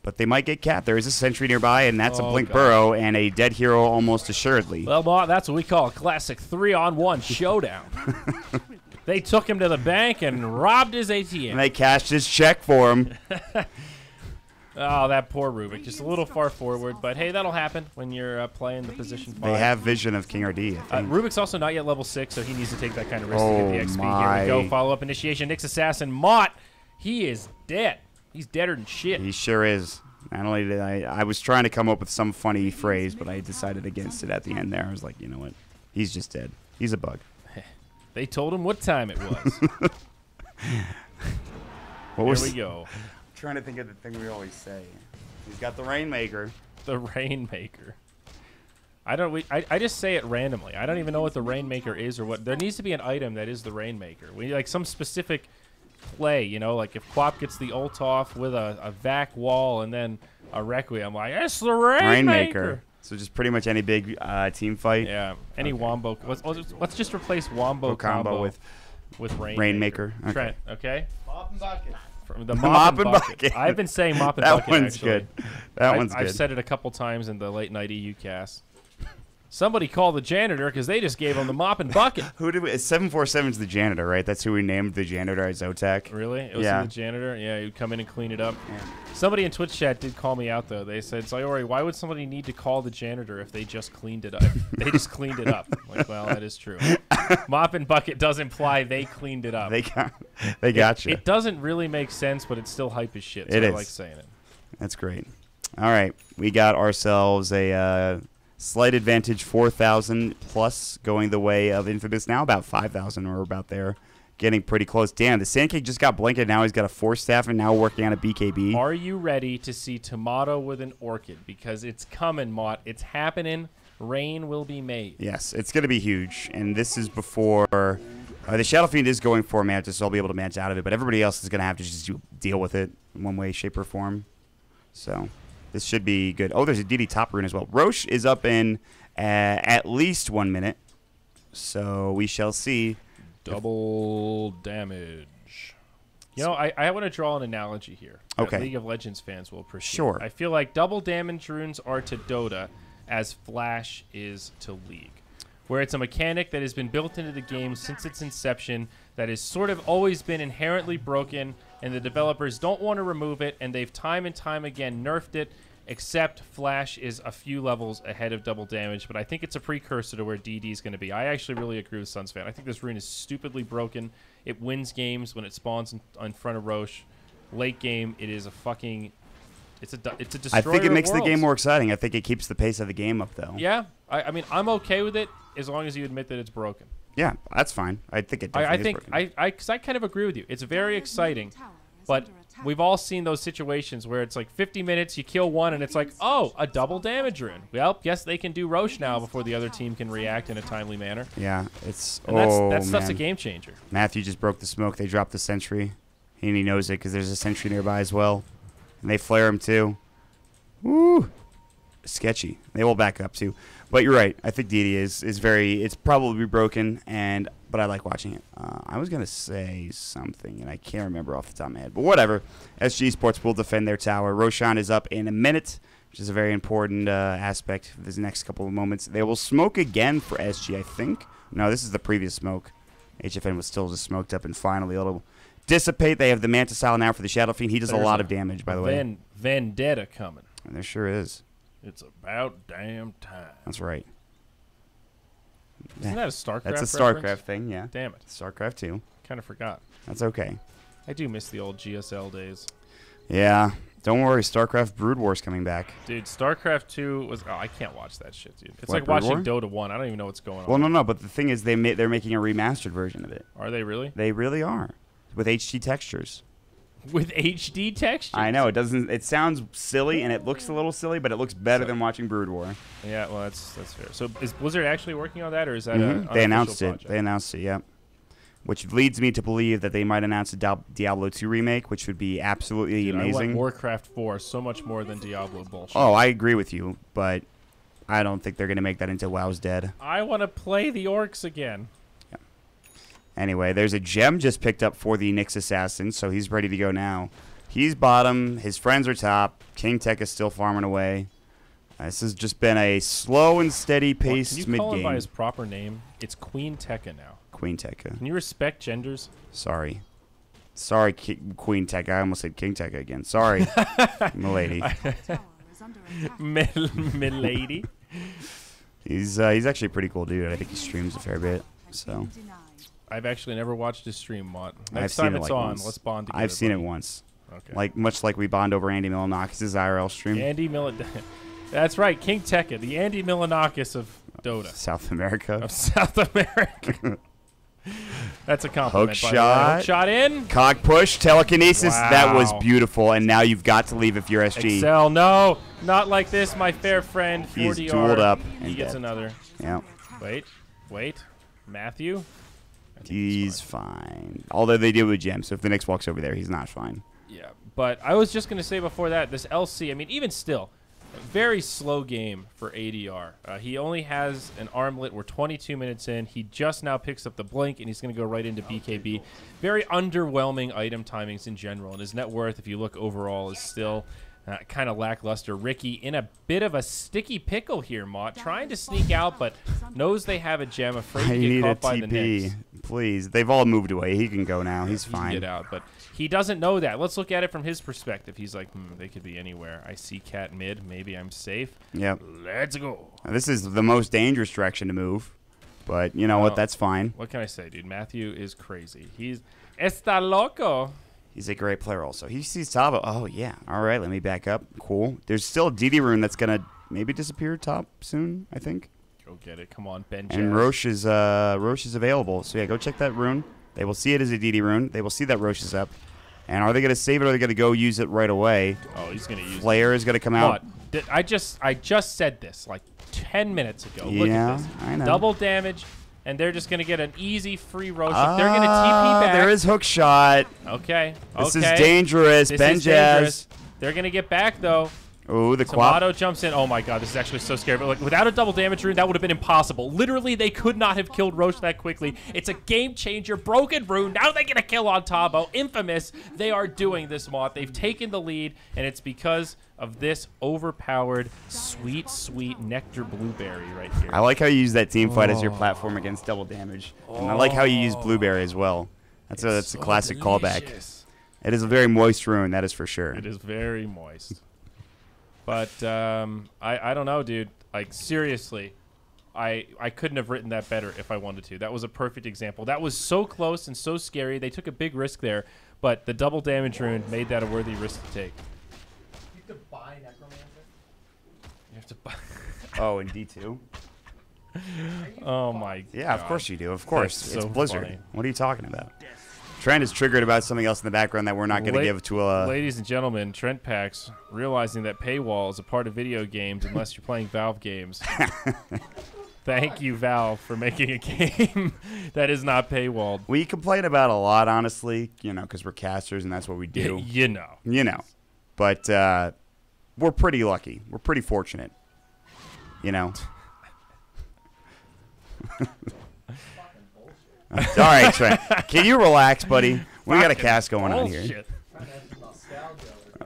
But they might get capped. There is a sentry nearby, and that's a Blink Burrow and a dead hero almost assuredly. Well, that's what we call a classic 3-on-1 showdown. They took him to the bank and robbed his ATM. And they cashed his check for him. Oh, that poor Rubik. Just a little far forward. But, hey, that'll happen when you're playing the position 5. They have vision of King RD, I think. Rubik's also not yet level 6, so he needs to take that kind of risk to get the XP. Here we go. Follow-up initiation. Nyx Assassin. Mott, he is dead. He's deader than shit. He sure is. Not only did I was trying to come up with some funny phrase, but I decided against it at the end there. I was like, you know what? He's just dead. He's a bug. They told him what time it was. Here we go. I'm trying to think of the thing we always say. He's got the Rainmaker. The Rainmaker. I just say it randomly. I don't even know what the Rainmaker is or what. There needs to be an item that is the Rainmaker. We like some specific play, you know, like if Quap gets the ult off with a vac wall and then a Requiem, like, it's the Rainmaker. So just pretty much any big team fight. Yeah, any Wombo. Let's just replace Wombo combo with Rainmaker. Okay. Trent, okay? Mop and bucket. The mop and bucket. I've been saying mop and bucket, one's actually. good. That one's good. I've said it a couple times in the late night EU cast. Somebody called the janitor because they just gave him the mop and bucket. Who did we? 747's the janitor, right? That's who we named the janitor at Zotac. Really? It was the janitor? Yeah, he'd come in and clean it up. Yeah. Somebody in Twitch chat did call me out, though. They said, Sayori, why would somebody need to call the janitor if they just cleaned it up? They just cleaned it up. I'm like, well, that is true. Mop and bucket does imply they cleaned it up. They got you. It doesn't really make sense, but it's still hype as shit, so I like saying it. That's great. All right. We got ourselves a slight advantage, 4,000 plus, going the way of Infamous now, about 5,000 or about there. Getting pretty close. Damn, the Sandcake just got blanketed. Now he's got a 4-staff and now working on a BKB. Are you ready to see Tomato with an Orchid? Because it's coming, Mott. It's happening. Rain will be made. Yes, it's going to be huge. And this is before the Shadow Fiend is going for Mantis, so I'll be able to manage out of it. But everybody else is going to have to just deal with it in one way, shape, or form. So this should be good. Oh, there's a DD top rune as well. Roche is up in at least 1 minute. So we shall see. Double damage. You know, I want to draw an analogy here. Okay. That League of Legends fans will appreciate. Sure. I feel like double damage runes are to Dota as Flash is to League, where it's a mechanic that has been built into the game since its inception that has sort of always been inherently broken, and the developers don't want to remove it, and they've time and time again nerfed it, except Flash is a few levels ahead of double damage, but I think it's a precursor to where DD is going to be. I actually really agree with Suns fan. I think this rune is stupidly broken. It wins games when it spawns in front of Roche. Late game, it is a fucking... It's a destroyer. I think it makes the game more exciting. I think it keeps the pace of the game up, though. Yeah. I mean, I'm okay with it as long as you admit that it's broken. Yeah, that's fine. I think it definitely is broken. Because I kind of agree with you. It's very exciting, but we've all seen those situations where it's like 50 minutes, you kill one, and it's like, oh, a double damage rune. Well, yes, they can do Roche now before the other team can react in a timely manner. Yeah, it's... And that stuff's a game changer. Matthew just broke the smoke. They dropped the sentry. And he knows it because there's a sentry nearby as well. And they flare him too. Woo! Sketchy. They will back up too. But you're right. I think DD is very... It's probably broken, but I like watching it. I was going to say something, and I can't remember off the top of my head. But whatever. SG Sports will defend their tower. Roshan is up in a minute, which is a very important aspect of this next couple of moments. They will smoke again for SG, I think. No, this is the previous smoke. HFN was still just smoked up, and finally it'll dissipate. They have the Manta Style now for the Shadow Fiend. He does a lot of damage, by the way. Vendetta coming. And there sure is. It's about damn time. That's right. Isn't that a StarCraft That's a StarCraft reference? thing, yeah. Damn it. StarCraft 2. Kind of forgot. That's okay. I do miss the old GSL days. Yeah. Don't worry, StarCraft Brood War's coming back. Dude, StarCraft 2 was... Oh, I can't watch that shit, dude. It's What, like Brood watching War? Dota 1. I don't even know what's going on. Well, no, but the thing is they're making a remastered version of it. Are they really? They really are. With HD textures. With HD textures? I know. It sounds silly, and it looks a little silly, but it looks better than watching Brood War. Yeah, well, that's fair. So is Blizzard actually working on that, or is that They announced project? it. They announced it, yep. Which leads me to believe that they might announce a Diablo 2 remake, which would be absolutely amazing. I want Warcraft 4 so much more than Diablo bullshit. Oh, I agree with you, but I don't think they're going to make that into WoW's dead. I want to play the orcs again. Yeah. Anyway, there's a gem just picked up for the Nyx Assassin, so he's ready to go now. He's bottom. His friends are top. King Tech is still farming away. This has just been a slow and steady paced mid-game. Can you call him by mid-game. his proper name? It's Queen Tekka now. Queen Tekka. Can you respect genders? Sorry. Sorry, Queen Tekka. I almost said King Tekka again. Sorry, milady. Milady. He's actually a pretty cool dude. I think he streams a fair bit. So I've actually never watched his stream, Mott. I've Next seen time it it's like on, once. let's bond together. I've seen buddy. it once. Okay. Much like we bond over Andy Milonakis' IRL stream. Andy That's right, King Tekka, the Andy Milonakis of Dota. South America. Of South America. That's a compliment. Hook by the way. shot. Hook shot in. Cog push, telekinesis. Wow. That was beautiful. And now you've got to leave if you're SG. Excel, no. Not like this, my fair friend. He's 4DR. dueled up. He and gets dead. another. Yeah. Wait. Matthew? I think He's fine. Although they deal with Gem, so if the Knicks walks over there, he's not fine. Yeah, but I was just going to say before that, this LC, I mean, even still, a very slow game for ADR. He only has an armlet. We're 22 minutes in. He just now picks up the blink, and he's going to go right into BKB. Very underwhelming item timings in general, and his net worth, if you look overall, is still kind of lackluster. Ricky in a bit of a sticky pickle here, Mott, trying to sneak out, but knows they have a gem, afraid to get caught by the Knicks. Please. They've all moved away. He can go now. He's fine. He can get out, but he doesn't know that. Let's look at it from his perspective. He's like, they could be anywhere. I see cat mid. Maybe I'm safe. Yep. Let's go. Now, this is the most dangerous direction to move, but you know what? That's fine. What can I say, dude? Matthew is crazy. He's está loco. He's a great player also. He sees Tavo. Oh, yeah. All right, let me back up. Cool. There's still a DD rune that's going to maybe disappear top soon, I think. Go get it. Come on, Ben. And Roche is available. So, yeah, go check that rune. They will see it as a DD rune. They will see that Roche is up. And are they going to save it or are they going to go use it right away? Oh, he's going to use it. Flare is going to come out. I just said this like 10 minutes ago. Look Yeah, at this. I know. Double damage, and they're just going to get an easy free Roche. They're going to TP back. There is hook shot. Okay. This is dangerous. This Ben is Jazz. dangerous. They're going to get back, though. Oh, the quad. Tomato jumps in. Oh, my God. This is actually so scary. But like, without a double damage rune, that would have been impossible. Literally, they could not have killed Roche that quickly. It's a game changer. Broken rune. Now they get a kill on Tabo. Infamous. They are doing this, Moth. They've taken the lead, and it's because of this overpowered, sweet, sweet nectar blueberry right here. I like how you use that team fight as your platform against double damage. And I like how you use blueberry as well. That's a classic callback. It is a very moist rune, that is for sure. It is very moist. But I don't know, dude. Like, seriously, I couldn't have written that better if I wanted to. That was a perfect example. That was so close and so scary. They took a big risk there, but the double damage rune made that a worthy risk to take. You have to buy Necromancer? You have to buy... Oh, in D2? Oh, my God. Yeah, of course you do. Of course. That's It's so Blizzard. funny. What are you talking about? Trent is triggered about something else in the background that we're not going to give to a... Ladies and gentlemen, Trent Pax realizing that paywall is a part of video games unless you're playing Valve games. Thank you, Valve, for making a game that is not paywalled. We complain about a lot, honestly, you know, because we're casters and that's what we do. You know. You know. But we're pretty lucky. We're pretty fortunate. You know. All right, Trent. Can you relax, buddy? We got a cast going on here.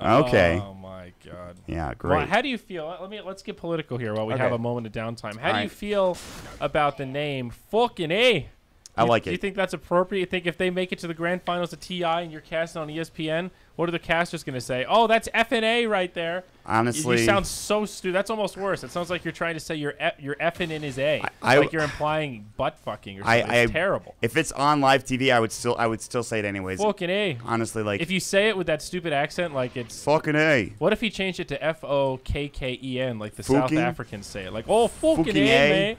Okay. Oh my God. Yeah, great. Well, how do you feel? Let's get political here while we have a moment of downtime. How do you feel about the name fucking A? I like it. Do you think that's appropriate? You think if they make it to the grand finals of TI and you're casting on ESPN, what are the casters going to say? Oh, that's FNA right there. Honestly, you sound so stupid. That's almost worse. It sounds like you're trying to say you're effing in his A. I like you're implying butt fucking or something. It's terrible. If it's on live TV, I would still say it anyways. Fucking A. Honestly, like if you say it with that stupid accent, like it's fucking A. What if he changed it to FOKKEN, like the Fucking? South Africans say it? Like, oh, fucking Fucking A, A? mate.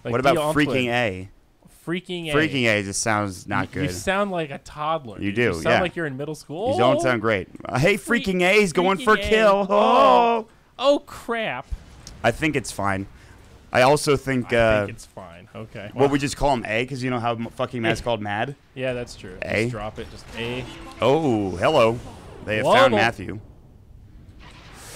Like What about Dion freaking Flynn. A? Freaking A. Freaking A just sounds not good. You sound like a toddler. You dude. do, You sound yeah. like you're in middle school. You don't sound great. Hey, freaking A's going for freaking A. kill. Oh. Oh, crap. I think it's fine. I also think... I think it's fine. Okay. What we just call him A, because you know how fucking Mad's called Mad? Yeah, that's true. A? Just drop it. Just A. Oh, hello. They have Whoa. found Matthew.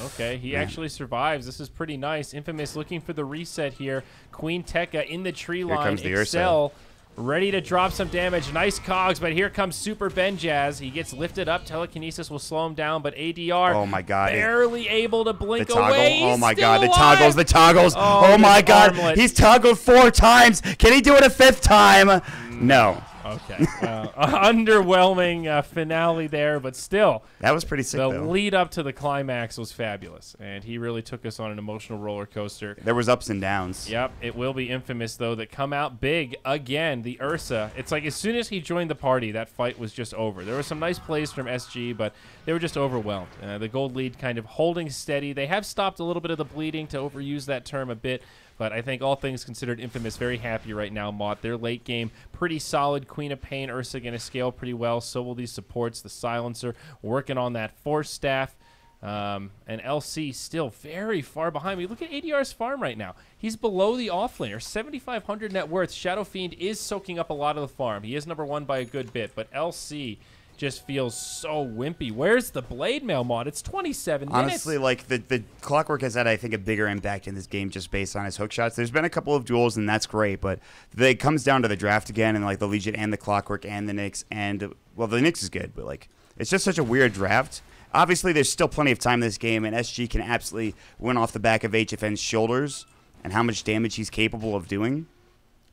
Okay, he actually survives. This is pretty nice. Infamous looking for the reset here. Queen Tekka in the tree line. comes the Excel ready to drop some damage. Nice cogs, but here comes Super Ben Jazz. He gets lifted up. Telekinesis will slow him down, but ADR Oh my God. barely able to blink The toggle. away. Oh He's my still God. The alive. toggles. Oh my this God. armlet. He's toggled 4 times. Can he do it a 5th time? No. Okay. Underwhelming finale there, but still. That was pretty sick, The though. lead up to the climax was fabulous, and he really took us on an emotional roller coaster. There was ups and downs. Yep, it will be Infamous, though, that come out big again. The Ursa. It's like as soon as he joined the party, that fight was just over. There were some nice plays from SG, but they were just overwhelmed. The gold lead kind of holding steady. They have stopped a little bit of the bleeding, to overuse that term a bit, but I think all things considered, Infamous very happy right now, Mott. Their late game, pretty solid. Queen of Pain, Ursa going to scale pretty well. So will these supports. The Silencer working on that Force Staff. And LC still very far behind me. Look at ADR's farm right now. He's below the offlaner. 7,500 net worth. Shadow Fiend is soaking up a lot of the farm. He is number 1 by a good bit, but LC just feels so wimpy. Where's the Blade Mail mod? It's 27 minutes. Honestly, like the Clockwork has had, I think, a bigger impact in this game just based on his hook shots. There's been a couple of duels, and that's great, but it comes down to the draft again, and like the Legion and the Clockwork and the Nyx, and well, the Nyx is good, but like it's just such a weird draft. Obviously, there's still plenty of time in this game, and SG can absolutely win off the back of HFN's shoulders and how much damage he's capable of doing.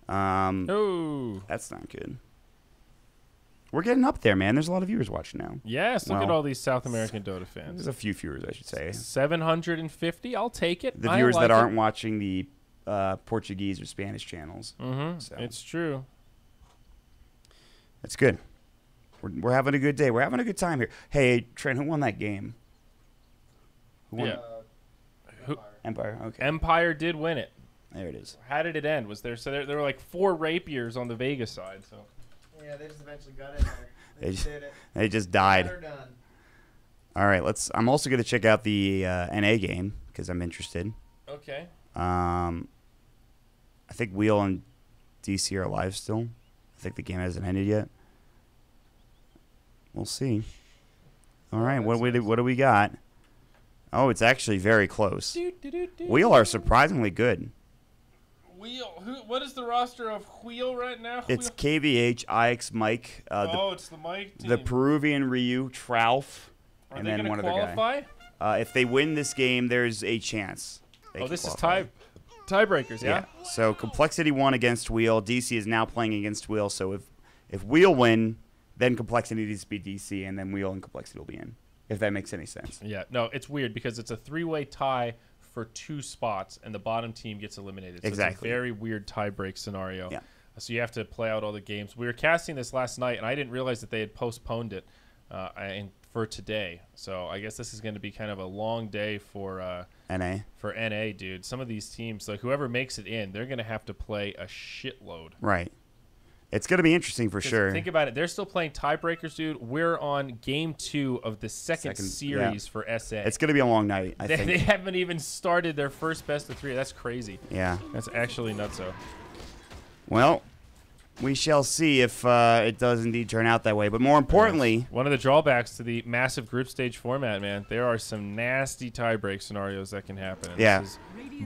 Oh, that's not good. We're getting up there, man. There's a lot of viewers watching now. Yes, look at all these South American Dota fans. There's a few viewers, I should say. 750. I'll take it. The viewers that aren't watching the Portuguese or Spanish channels. So. It's true. That's good. We're having a good day. We're having a good time here. Hey, Trent, who won that game? Who won? Empire. Okay. Empire did win it. There it is. How did it end? Was there there were like 4 rapiers on the Vega side? So. Yeah, they just eventually got in there. They just died. They're done. All right, I'm also going to check out the NA game because I'm interested. Okay. I think Wheel and DC are alive still. I think the game hasn't ended yet. We'll see. All right, what do we got? Oh, it's actually very close. Wheel are surprisingly good. Wheel. What is the roster of Wheel right now? It's KVH, IX, Mike. It's the Mike team. The Peruvian Ryu, Trouf, and then one other guy. If they win this game, there's a chance. This is tiebreakers, yeah? So Complexity won against Wheel. DC is now playing against Wheel. So if Wheel win, then Complexity needs to be DC, and then Wheel and Complexity will be in. If that makes any sense. Yeah. No, it's weird because it's a 3-way tie for 2 spots, and the bottom team gets eliminated. So exactly. It's a very weird tie-break scenario. Yeah. So you have to play out all the games. We were casting this last night, and I didn't realize that they had postponed it for today. So I guess this is going to be kind of a long day for NA. For NA, dude. Some of these teams, like whoever makes it in, they're going to have to play a shitload. Right. It's going to be interesting for sure. Think about it. They're still playing tiebreakers, dude. We're on game 2 of the second series for SA. It's going to be a long night, I think. They haven't even started their first best of 3. That's crazy. Yeah. That's actually nutso. Well, we shall see if it does indeed turn out that way. But more importantly... One of the drawbacks to the massive group stage format, man, there are some nasty tiebreak scenarios that can happen. And this is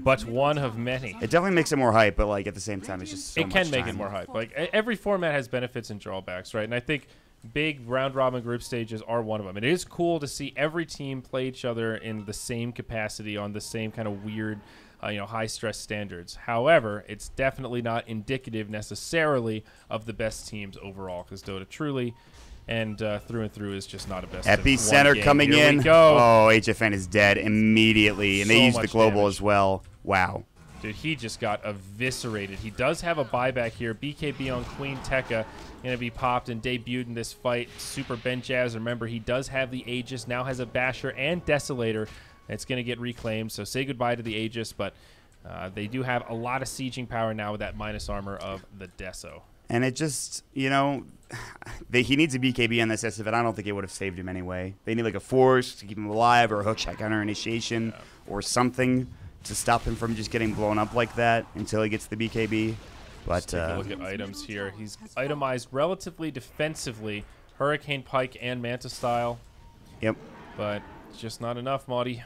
but one of many. It definitely makes it more hype, but like at the same time, it's just so much It can make time. it more hype. Like every format has benefits and drawbacks, right? And I think big round-robin group stages are one of them. It is cool to see every team play each other in the same capacity on the same kind of weird high-stress standards. However, it's definitely not indicative necessarily of the best teams overall because Dota truly and through and through is just not a best Epicenter coming Here in. we go. Oh, HFN is dead immediately, and they used the global damage as well. Wow. Dude, he just got eviscerated. He does have a buyback here. BKB on Queen Tekka going to be popped and debuted in this fight. Super Benjaz, remember, he does have the Aegis, now has a Basher and Desolator. It's going to get reclaimed, so say goodbye to the Aegis, but they do have a lot of sieging power now with that minus armor of the Deso. And it just, he needs a BKB on this SF, and I don't think it would have saved him anyway. They need like a force to keep him alive or a hook shot counter initiation or something to stop him from just getting blown up like that until he gets the BKB. But let's take a look at items here. He's itemized relatively defensively, Hurricane Pike and Manta style. Yep. But it's just not enough, Maudie.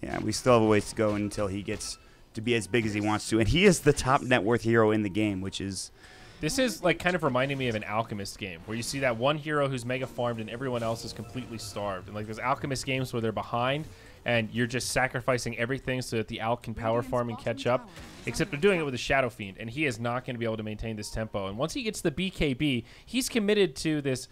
Yeah, we still have a ways to go until he gets to be as big as he wants to. And he is the top net worth hero in the game, which is... This is like kind of reminding me of an Alchemist game where you see that one hero who's mega farmed and everyone else is completely starved. And like there's Alchemist games where they're behind and you're just sacrificing everything so that the Alch can power farm and catch up. Except they're doing it with a Shadow Fiend, and he is not going to be able to maintain this tempo. And once he gets the BKB, he's committed to this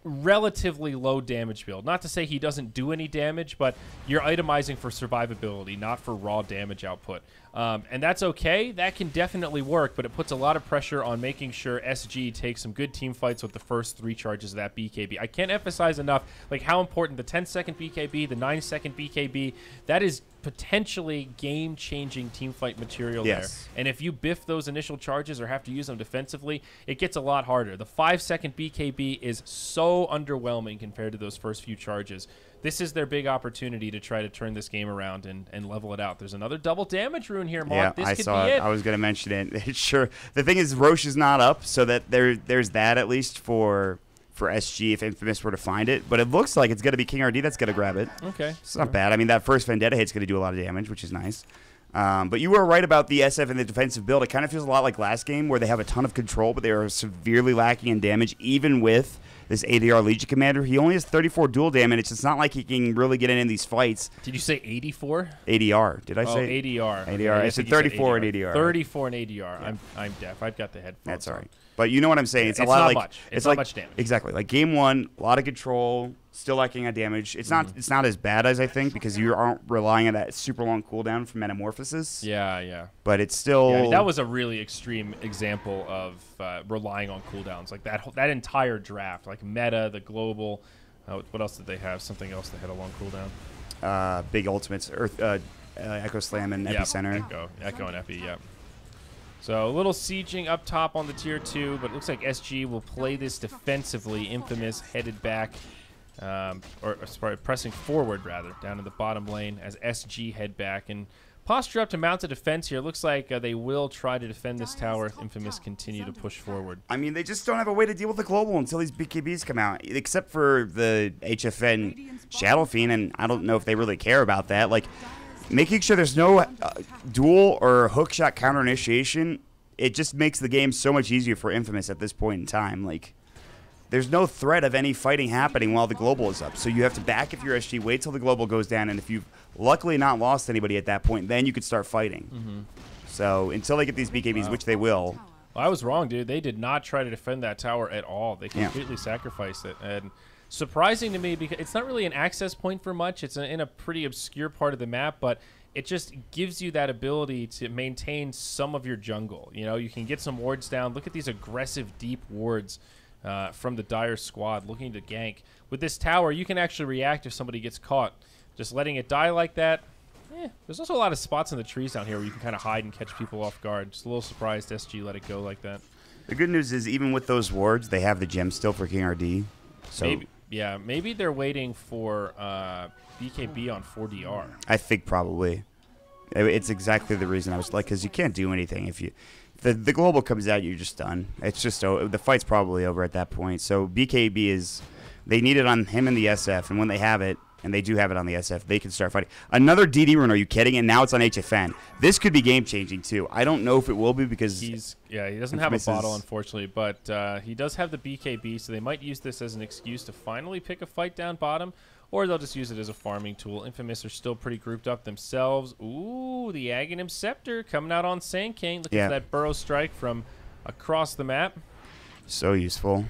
relatively low damage build. Not to say he doesn't do any damage, but you're itemizing for survivability, not for raw damage output. And that's okay. That can definitely work, but it puts a lot of pressure on making sure SG takes some good team fights with the first 3 charges of that BKB. I can't emphasize enough like how important the 10-second BKB, the 9-second BKB, that is potentially game-changing team fight material there. And if you biff those initial charges or have to use them defensively, it gets a lot harder. The 5-second BKB is so underwhelming compared to those first few charges. this is their big opportunity to try to turn this game around and level it out. There's another double damage rune here, Mark. Yeah, this I could saw be it. it. I was going to mention it. Sure. The thing is, Roche is not up, so that there's that at least for SG if Infamous were to find it. But it looks like it's going to be King RD that's going to grab it. Okay. It's not bad. I mean, that first Vendetta hit's going to do a lot of damage, which is nice. But you were right about the SF and the defensive build. It kind of feels a lot like last game where they have a ton of control, but they are severely lacking in damage, even with this ADR Legion Commander. He only has 34 dual damage. It's not like he can really get in these fights. Did you say 84? ADR. Did I say? ADR. ADR. I said 34 and ADR. 34 and ADR. Yeah. I'm deaf. I've got the headphones. That's all on. right. But you know what I'm saying. It's a lot not like much. It's not not much damage. Exactly. Like game one, a lot of control, still lacking on damage. It's not as bad as I think because you aren't relying on that super long cooldown from Metamorphosis. Yeah. But it's still Yeah, I mean, that was a really extreme example of relying on cooldowns. Like that entire draft, like meta, the global. What else did they have? Something else that had a long cooldown. Big ultimates, Earth, Echo Slam and Epicenter. Echo and Epi. Yeah. So a little sieging up top on the tier 2, but it looks like SG will play this defensively. Infamous headed back, pressing forward rather, down in the bottom lane as SG head back and posture up to mount a defense here. Looks like they will try to defend this tower if Infamous continue to push forward. I mean, they just don't have a way to deal with the global until these BKBs come out, except for the HFN Shadow Fiend, and I don't know if they really care about that. Like, making sure there's no dual or hookshot counter initiation, it just makes the game so much easier for Infamous at this point in time. Like, there's no threat of any fighting happening while the global is up. So you have to back if you're SG, wait till the global goes down, and if you've luckily not lost anybody at that point, then you could start fighting. So until they get these BKBs, which they will. Well, I was wrong, dude. They did not try to defend that tower at all. They completely sacrificed it. And surprising to me because it's not really an access point for much. It's in a pretty obscure part of the map, but it just gives you that ability to maintain some of your jungle. You know, you can get some wards down. Look at these aggressive deep wards from the Dire squad looking to gank. With this tower, you can actually react if somebody gets caught. Just letting it die like that. There's also a lot of spots in the trees down here where you can kind of hide and catch people off guard. Just a little surprised SG let it go like that. The good news is even with those wards, they have the gem still for King RD. So maybe they're waiting for BKB on 4DR. I think probably. It's exactly the reason I was like, because you can't do anything if the global comes out, you're just done. It's just the fight's probably over at that point. So BKB is, they need it on him and the SF, and when they have it, and they do have it on the SF, they can start fighting. Another DD rune, are you kidding? And now it's on HFN. This could be game-changing, too. I don't know if it will be because he doesn't have a bottle, unfortunately, but he does have the BKB, so they might use this as an excuse to finally pick a fight down bottom, or they'll just use it as a farming tool. Infamous are still pretty grouped up themselves. Ooh, the Aghanim Scepter coming out on Sand King. Look at that burrow strike from across the map. So useful.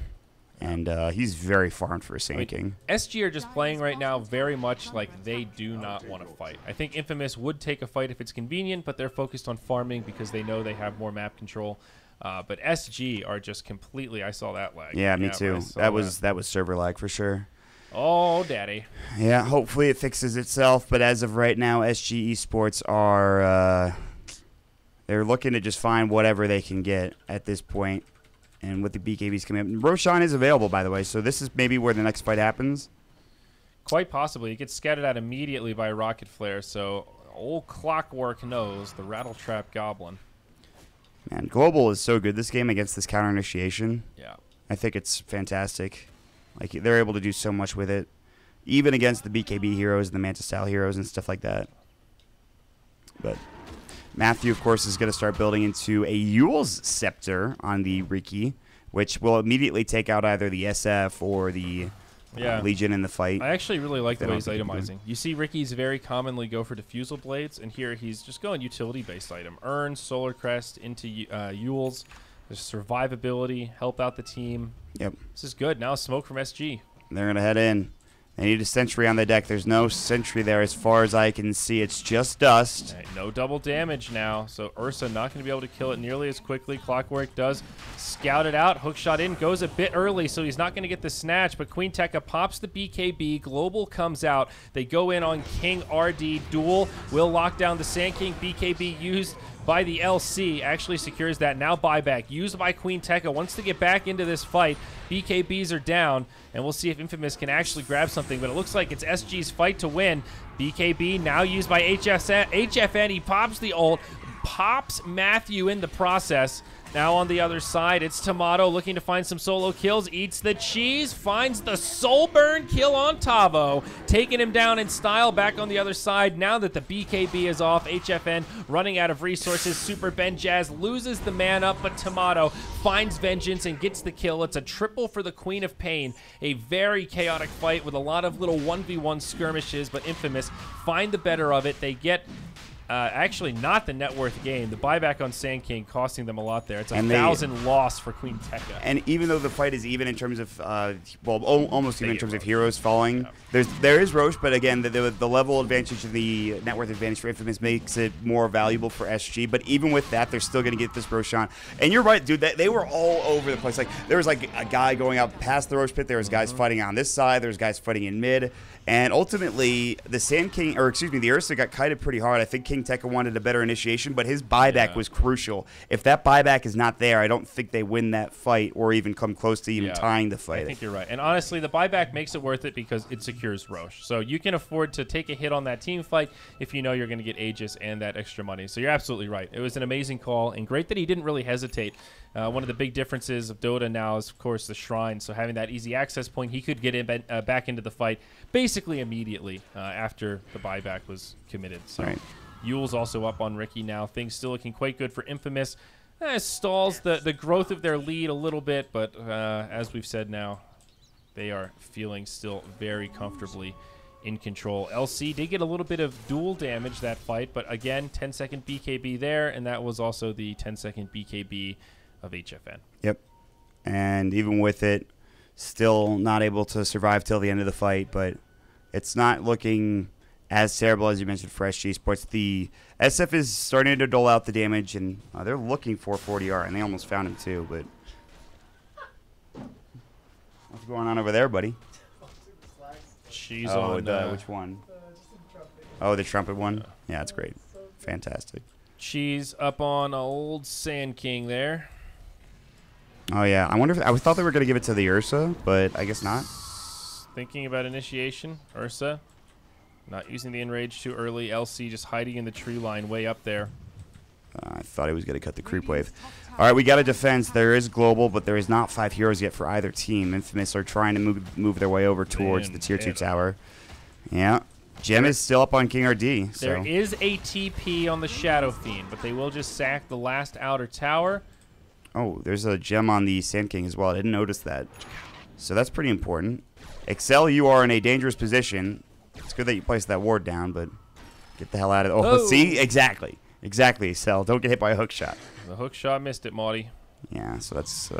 And he's very farmed for a Sand King. SG are just playing right now very much like they do not want to fight. I think Infamous would take a fight if it's convenient, but they're focused on farming because they know they have more map control. But SG are just completely, I saw that lag. Yeah, me too. That was server lag for sure. Oh, daddy. Yeah, hopefully it fixes itself. But as of right now, SG Esports are they're looking to just find whatever they can get at this point. And with the BKBs coming up, Roshan is available, by the way. So this is maybe where the next fight happens. Quite possibly. He gets scattered out immediately by a rocket flare. So old Clockwork knows the Rattle Trap Goblin. Man, Global is so good this game against this counter initiation. Yeah, I think it's fantastic. Like, they're able to do so much with it, even against the BKB heroes and the Manta style heroes and stuff like that. But Matthew, of course, is going to start building into a Yule's Scepter on the Riki, which will immediately take out either the SF or the Legion in the fight. I actually really like the way he's itemizing. You see Ricky's very commonly go for Diffusal Blades, and here he's just going utility-based item. Urn, Solar Crest into Yule's. There's survivability, help out the team. Yep. This is good. Now smoke from SG. They're going to head in. They need a sentry on the deck. There's no sentry there as far as I can see. It's just dust. Right, no double damage now, so Ursa not going to be able to kill it nearly as quickly. Clockwork does scout it out. Hookshot in, goes a bit early, so he's not going to get the snatch, but Queen Tekka pops the BKB. Global comes out. They go in on King RD. Duel will lock down the Sand King. BKB used by the LC. Actually secures that. Now buyback used by Queen Tekka. Wants to get back into this fight. BKBs are down, and we'll see if Infamous can actually grab something, but it looks like it's SG's fight to win. BKB now used by HFN. He pops the ult, pops Matthew in the process. Now on the other side, it's Tomato looking to find some solo kills. Eats the cheese, finds the soul burn kill on Tavo. Taking him down in style back on the other side. Now that the BKB is off, HFN running out of resources. Super Ben Jazz loses the man up, but Tomato finds vengeance and gets the kill. It's a triple for the Queen of Pain. A very chaotic fight with a lot of little 1v1 skirmishes, but Infamous find the better of it. They get... actually not the net worth gain. The buyback on Sand King costing them a lot there. It's a 1,000 loss for Queen Tekka. And even though the fight is even in terms of, almost even in terms of heroes falling, there is Roche, but again, the level advantage of the net worth advantage for Infamous makes it more valuable for SG. But even with that, they're still going to get this Roche on. And you're right, dude. They were all over the place. Like there was like a guy going out past the Roche pit. There was guys fighting on this side. There was guys fighting in mid. And ultimately, the Sand King, or excuse me, the Ursa got kited pretty hard. I think King Tekka wanted a better initiation, but his buyback was crucial. If that buyback is not there, I don't think they win that fight or even come close to even tying the fight. I think you're right. And honestly, the buyback makes it worth it because it secures Roche. So you can afford to take a hit on that team fight if you know you're going to get Aegis and that extra money. So you're absolutely right. It was an amazing call, and great that he didn't really hesitate. One of the big differences of Dota now is, of course, the Shrine. So having that easy access point, he could get in, back into the fight basically immediately after the buyback was committed. So Yule's also up on Ricky now. Things still looking quite good for Infamous. Stalls the growth of their lead a little bit, but as we've said now, they are feeling still very comfortably in control. LC did get a little bit of dual damage that fight, but again, 10-second BKB there, and that was also the 10-second BKB of HFN. Yep. And even with it, still not able to survive till the end of the fight, but it's not looking as terrible as you mentioned for SG Sports. The SF is starting to dole out the damage, and they're looking for 40R, and they almost found him too, but what's going on over there, buddy? She's on... which one? Oh, the trumpet one? Yeah, that's great. Fantastic. Cheese up on old Sand King there. Oh, yeah. I wonder if I thought they were going to give it to the Ursa, but I guess not. Thinking about initiation. Ursa not using the enrage too early. LC just hiding in the tree line way up there. I thought he was going to cut the creep wave. All right, we got a defense. There is global, but there is not 5 heroes yet for either team. Infamous are trying to move their way over towards the tier 2 tower. Yeah. Gem is still up on King RD. So. There is a TP on the Shadow Fiend, but they will just sack the last outer tower. Oh, there's a gem on the Sand King as well. I didn't notice that. So that's pretty important. Excel, you are in a dangerous position. It's good that you placed that ward down, but get the hell out of it. Oh, see? Exactly. Exactly, Excel. Don't get hit by a hook shot. The hook shot missed it, Marty. Yeah, so that's...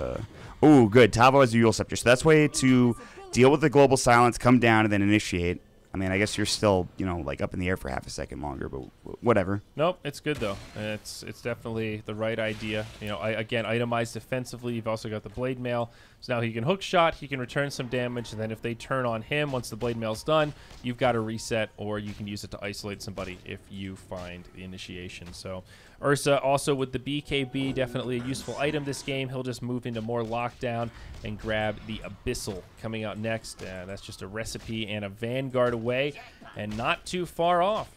oh, good. Tavo has a Yule Scepter. So that's way to deal with the global silence, come down, and then initiate. I mean, I guess you're still, you know, like up in the air for half a second longer, but whatever. Nope, it's good though. It's definitely the right idea. You know, again, itemized defensively. You've also got the blade mail, so now he can hook shot, he can return some damage, and then if they turn on him once the blade mail's done, you've got a reset, or you can use it to isolate somebody if you find the initiation. So Ursa also with the BKB, definitely a useful item this game. He'll just move into more lockdown and grab the Abyssal coming out next. That's just a recipe and a Vanguard away, and not too far off.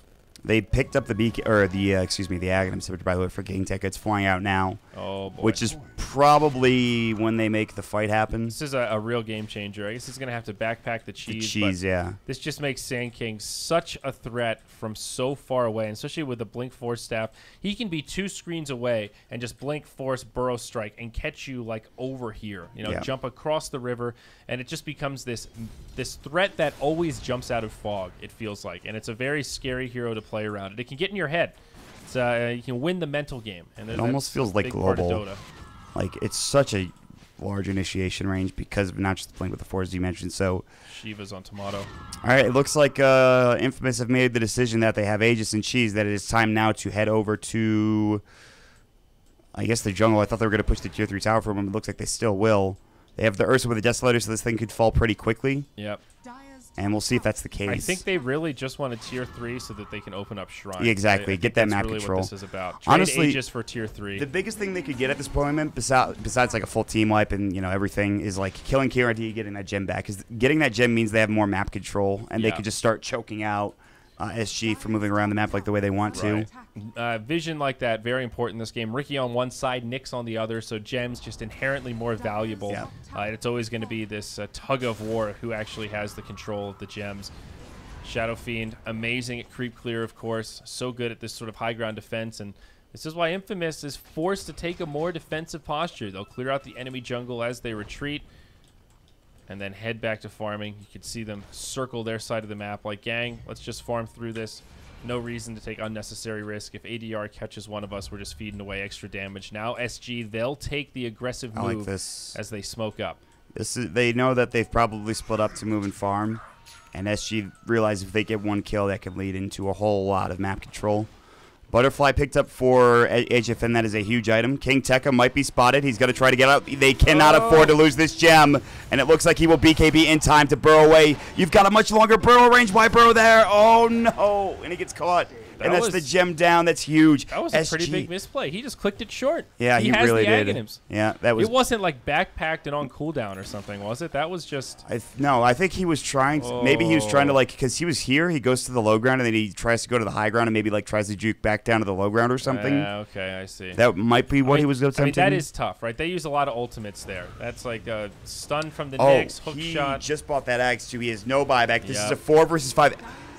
They picked up the the Aghanim Scepter, by the way, for King Tekka. It's flying out now. Oh, boy. Which is probably when they make the fight happen. This is a real game changer. I guess he's going to have to backpack the cheese. The cheese, yeah. This just makes Sand King such a threat from so far away, and especially with the Blink Force staff. He can be 2 screens away and just Blink Force Burrow Strike and catch you like over here. You know, jump across the river, and it just becomes this threat that always jumps out of fog, it feels like. And it's a very scary hero to play around. It can get in your head. It's, you can win the mental game. And it almost feels like global. Like, it's such a large initiation range because of not just playing with the 4s you mentioned. So Shiva's on Tomato. All right, it looks like Infamous have made the decision that they have Aegis and Cheese, that it is time now to head over to, I guess, the jungle. I thought they were going to push the tier 3 tower for them. It looks like they still will. They have the Ursa with the Desolator, so this thing could fall pretty quickly. Yep. And we'll see if that's the case. I think they really just want a tier 3 so that they can open up shrines. Yeah, exactly. Get that map really control. What this is about. Trade Honestly, Aegis for tier 3. The biggest thing they could get at this point, besides like a full team wipe and everything, is like killing KRD, getting that gem back. Because getting that gem means they have more map control, and they could just start choking out SG for moving around the map like the way they want to. Vision like that, very important in this game. Ricky on one side, Nyx on the other, so gems just inherently more valuable. Yeah. It's always going to be this tug of war who actually has the control of the gems. Shadow Fiend, amazing at creep clear, of course. So good at this sort of high ground defense, and this is why Infamous is forced to take a more defensive posture. They'll clear out the enemy jungle as they retreat, and then head back to farming. You can see them circle their side of the map like, gang, let's just farm through this. No reason to take unnecessary risk. If ADR catches one of us, we're just feeding away extra damage. Now SG, they'll take the aggressive move as they smoke up. They know that they've probably split up to move and farm, and SG realize if they get one kill, that could lead into a whole lot of map control. Butterfly picked up for HFN. That is a huge item. King Tekka might be spotted. He's going to try to get out. They cannot afford to lose this gem, and it looks like he will BKB in time to burrow away. You've got a much longer burrow range. Why burrow there? Oh, no. And he gets caught. And that's the gem down. That's huge. That was a pretty big misplay. He just clicked it short. Yeah, he really did. Aghanims. Yeah, that was. It wasn't like backpacked and on cooldown or something, was it? That was just. No, I think he was trying. Maybe he was trying to because he was here. He goes to the low ground and then he tries to go to the high ground and maybe tries to juke back down to the low ground or something. Okay, I see. That might be what he was attempting. That is tough, right? They use a lot of ultimates there. That's like a stun from the Nyx, hook shot. He just bought that Axe too. He has no buyback. This is a 4 versus 5.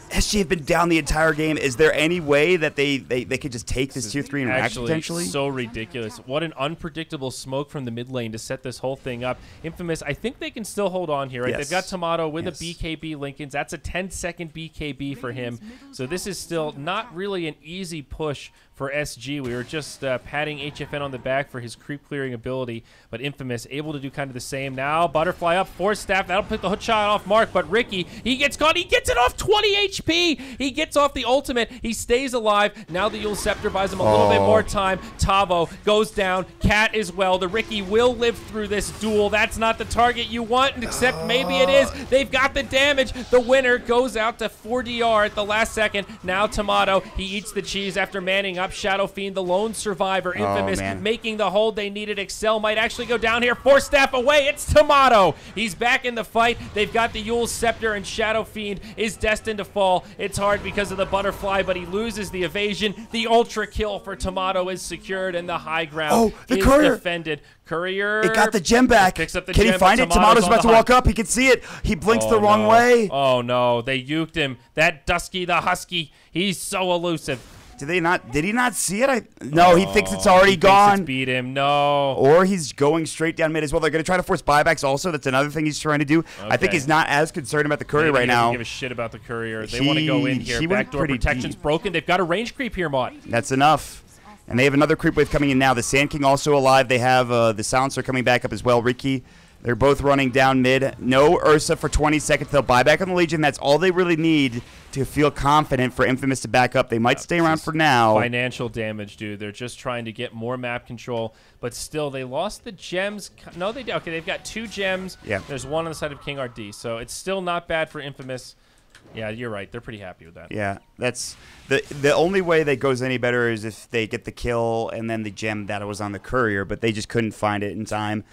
SG have been down the entire game. Is there any way that they could just take this tier 3 and rack potentially? So ridiculous. What an unpredictable smoke from the mid lane to set this whole thing up. Infamous, I think they can still hold on here, right? They've got Tomato with a BKB Lincolns. That's a 10-second BKB for him. So this is still not really an easy push for SG. We were just patting HFN on the back for his creep clearing ability, but Infamous able to do kind of the same. Now Butterfly up, Force Staff, that'll put the hook shot off Mark, but Ricky, he gets caught, he gets it off 20 HP, he gets off the ultimate, he stays alive. Now the Yule Scepter buys him a little bit more time. Tavo goes down, Cat as well. The Ricky will live through this duel. That's not the target you want, except maybe it is. They've got the damage. The winner goes out to 4DR at the last second. Now Tomato, he eats the cheese after manning up. Shadow Fiend, the lone survivor. Infamous making the hold they needed. Excel might actually go down here. Force Staff away. It's Tomato. He's back in the fight. They've got the Yule Scepter, and Shadow Fiend is destined to fall. It's hard because of the Butterfly, but he loses the evasion. The ultra kill for Tomato is secured, and the high ground is defended. Courier. It got the gem back. Picks up the Can gem, he find it? Tomato's about to walk up. He can see it. He blinks the wrong way. Oh, no. They uked him. That Dusky the Husky. He's so elusive. Did he not see it? No, he thinks it's already gone. Beat him. No. Or he's going straight down mid as well. They're going to try to force buybacks also. That's another thing he's trying to do. I think he's not as concerned about the courier right now. He doesn't give a shit about the courier. They want to go in here. Backdoor protection's broken. They've got a range creep here, Mott. That's enough. And they have another creep wave coming in now. The Sand King also alive. They have the Silencer coming back up as well. Ricky, they're both running down mid. No Ursa for 20 seconds. They'll buy back on the Legion. That's all they really need to feel confident for Infamous to back up. They might stay around for now. Financial damage, dude. They're just trying to get more map control, but still, they lost the gems. No, they did. Okay, they've got 2 gems. Yeah. There's one on the side of King RD, so it's still not bad for Infamous. Yeah, you're right. They're pretty happy with that. Yeah, that's the only way that goes any better is if they get the kill and then the gem that was on the courier, but they just couldn't find it in time.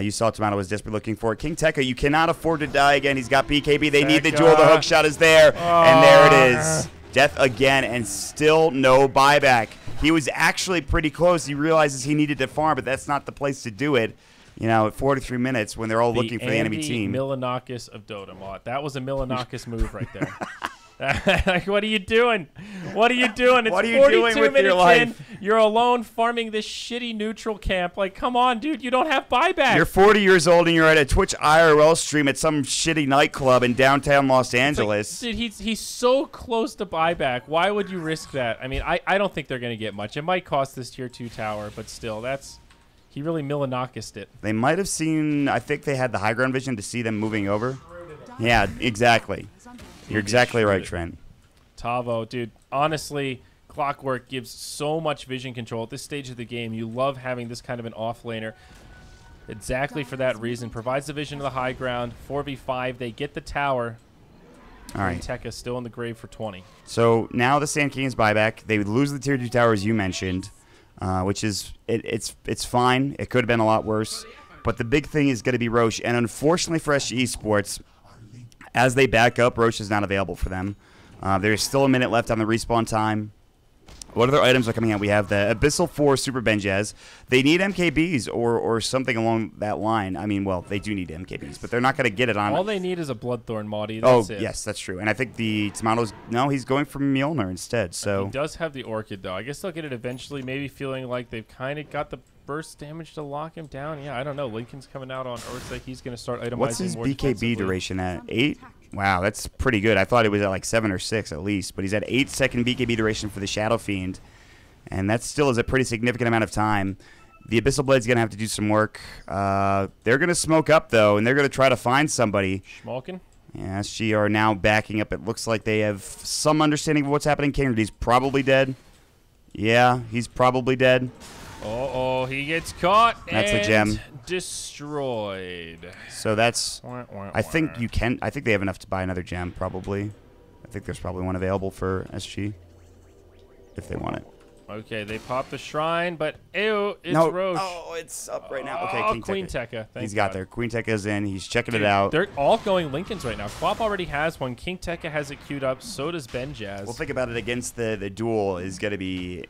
You saw Tomato was desperately looking for it. King Tekka, you cannot afford to die again. He's got BKB. They need the duel. The hook shot is there, and there it is. Death again, and still no buyback. He was actually pretty close. He realizes he needed to farm, but that's not the place to do it. You know, at 43 minutes when they're all looking for the enemy team. Milanakis of Dota, Mott. That was a Milanakis move right there. Like, what are you doing? What are you doing? It's what are you doing with your life? You're alone farming this shitty neutral camp. Like, come on, dude. You don't have buyback. You're 40 years old and you're at a Twitch IRL stream at some shitty nightclub in downtown Los Angeles. Like, dude, he's so close to buyback. Why would you risk that? I mean, I don't think they're going to get much. It might cost this tier 2 tower, but still, he really Milanakis'd it. They might have seen, I think they had the high ground vision to see them moving over. Yeah, exactly. You're exactly right, Trent. Tavo, dude, honestly, Clockwork gives so much vision control at this stage of the game. You love having this kind of an offlaner. Exactly for that reason. Provides the vision to the high ground. 4v5, they get the tower. All right. Tekka still in the grave for 20. So now the Sand King's buyback. They would lose the Tier 2 tower, as you mentioned, which is it's fine. It could have been a lot worse. But the big thing is going to be Roche. And unfortunately for SG Esports, as they back up, Roche is not available for them. There's still a minute left on the respawn time. What other items are coming out? We have the Abyssal 4 Super Benjaz. They need MKBs or something along that line. I mean, well, they do need MKBs, but they're not going to get it on. All they need is a Bloodthorn, Maudie. That's it. Yes, that's true. And I think the Tomatoes, no, he's going for Mjolnir instead. So he does have the Orchid, though. I guess they'll get it eventually, maybe feeling like they've kind of got the burst damage to lock him down. Yeah, I don't know. Lincoln's coming out on Ursa. He's going to start itemizing. What's his more BKB duration at? 8? Wow, that's pretty good. I thought it was at like 7 or 6 at least, but he's at 8-second BKB duration for the Shadow Fiend. And that still is a pretty significant amount of time. The Abyssal Blade's going to have to do some work. They're going to smoke up, though, and they're going to try to find somebody. Schmalkin? Yeah, SG are now backing up. It looks like they have some understanding of what's happening. Kingredy's probably dead. Yeah, he's probably dead. Uh-oh, he gets caught That's and a gem. Destroyed. So that's... I think you can... I think they have enough to buy another gem, probably. I think there's probably one available for SG, if they want it. Okay, they pop the shrine, but ew, it's no. Roche. Oh, it's up right now. Okay, King Queen Tekka. Tekka. He's got there. Queen Tekka's in. He's checking Dude, it out. They're all going Lincolns right now. Quap already has one. King Tekka has it queued up. So does Benjaz. Well, think about it. Against the duel is going to be...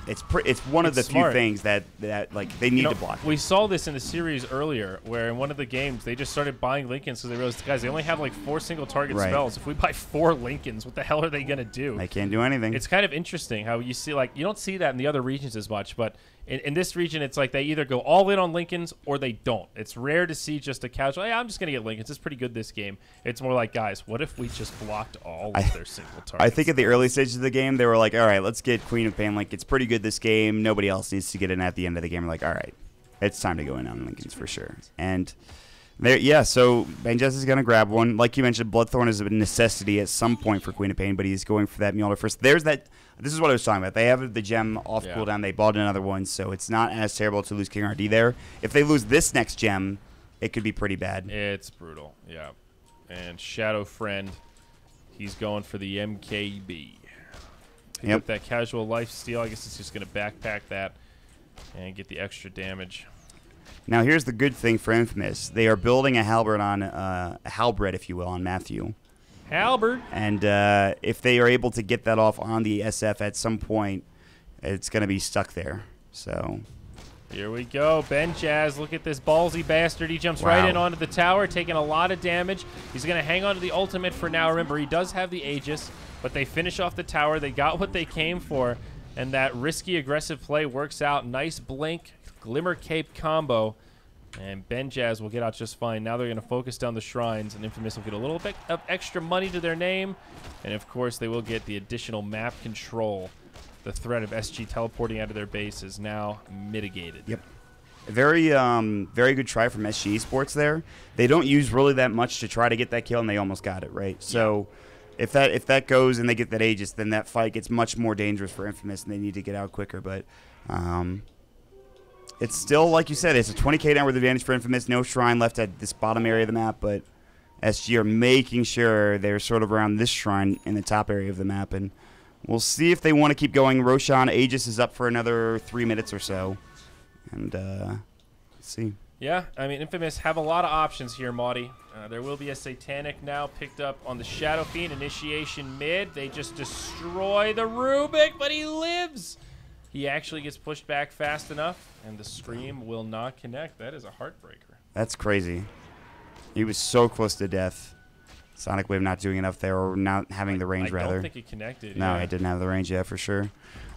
It's one of the smart. few things that like they need to block. We saw this in the series earlier, where in one of the games they just started buying Lincolns because they realized, guys, they only have like 4 single target spells. If we buy 4 Lincolns, what the hell are they gonna do? They can't do anything. It's kind of interesting how you see, like, you don't see that in the other regions as much, but in this region, it's like they either go all in on Lincolns or they don't. It's rare to see just a casual, hey, I'm just going to get Lincolns. It's pretty good this game. It's more like, guys, what if we just blocked all of their single targets? I think at the early stages of the game, they were like, all right, let's get Queen of Pain. Like, it's pretty good this game. Nobody else needs to get in at the end of the game. We're like, all right, it's time to go in on Lincolns for sure. And there, yeah, so Benjaz is going to grab one. Like you mentioned, Bloodthorn is a necessity at some point for Queen of Pain, but he's going for that Mjolnir first. There's that. This is what I was talking about. They have the gem off cooldown. They bought another one, so it's not as terrible to lose King RD there. If they lose this next gem, it could be pretty bad. It's brutal, yeah. And Shadow Friend, he's going for the MKB. Pick up that casual life steal. I guess it's just going to backpack that and get the extra damage. Now, here's the good thing for Infamous. They are building a halberd on halberd, if you will, on Matthew. Halberd. And if they are able to get that off on the SF at some point, it's going to be stuck there. So here we go. Benjaz, look at this ballsy bastard. He jumps right in onto the tower, taking a lot of damage. He's going to hang on to the ultimate for now. Remember, he does have the Aegis, but they finish off the tower. They got what they came for, and that risky, aggressive play works out. Nice blink, Glimmer Cape combo. And Benjaz will get out just fine. Now they're going to focus down the shrines, and Infamous will get a little bit of extra money to their name. And, of course, they will get the additional map control. The threat of SG teleporting out of their base is now mitigated. Yep. Very good try from SG Esports there. They don't use really that much to try to get that kill, and they almost got it, right? So if that goes and they get that Aegis, then that fight gets much more dangerous for Infamous, and they need to get out quicker. But it's still, like you said, it's a 20k downward advantage for Infamous. No shrine left at this bottom area of the map, but SG are making sure they're sort of around this shrine in the top area of the map, and we'll see if they want to keep going. Roshan Aegis is up for another 3 minutes or so, and let's see. Yeah, I mean, Infamous have a lot of options here, Maudie. There will be a Satanic now picked up on the Shadow Fiend. Initiation mid. They just destroy the Rubik, but he lives. He actually gets pushed back fast enough, and the stream will not connect. That is a heartbreaker. That's crazy. He was so close to death. Sonic Wave not doing enough there, or not having the range, rather. I don't think it connected. No, it didn't have the range yet, for sure.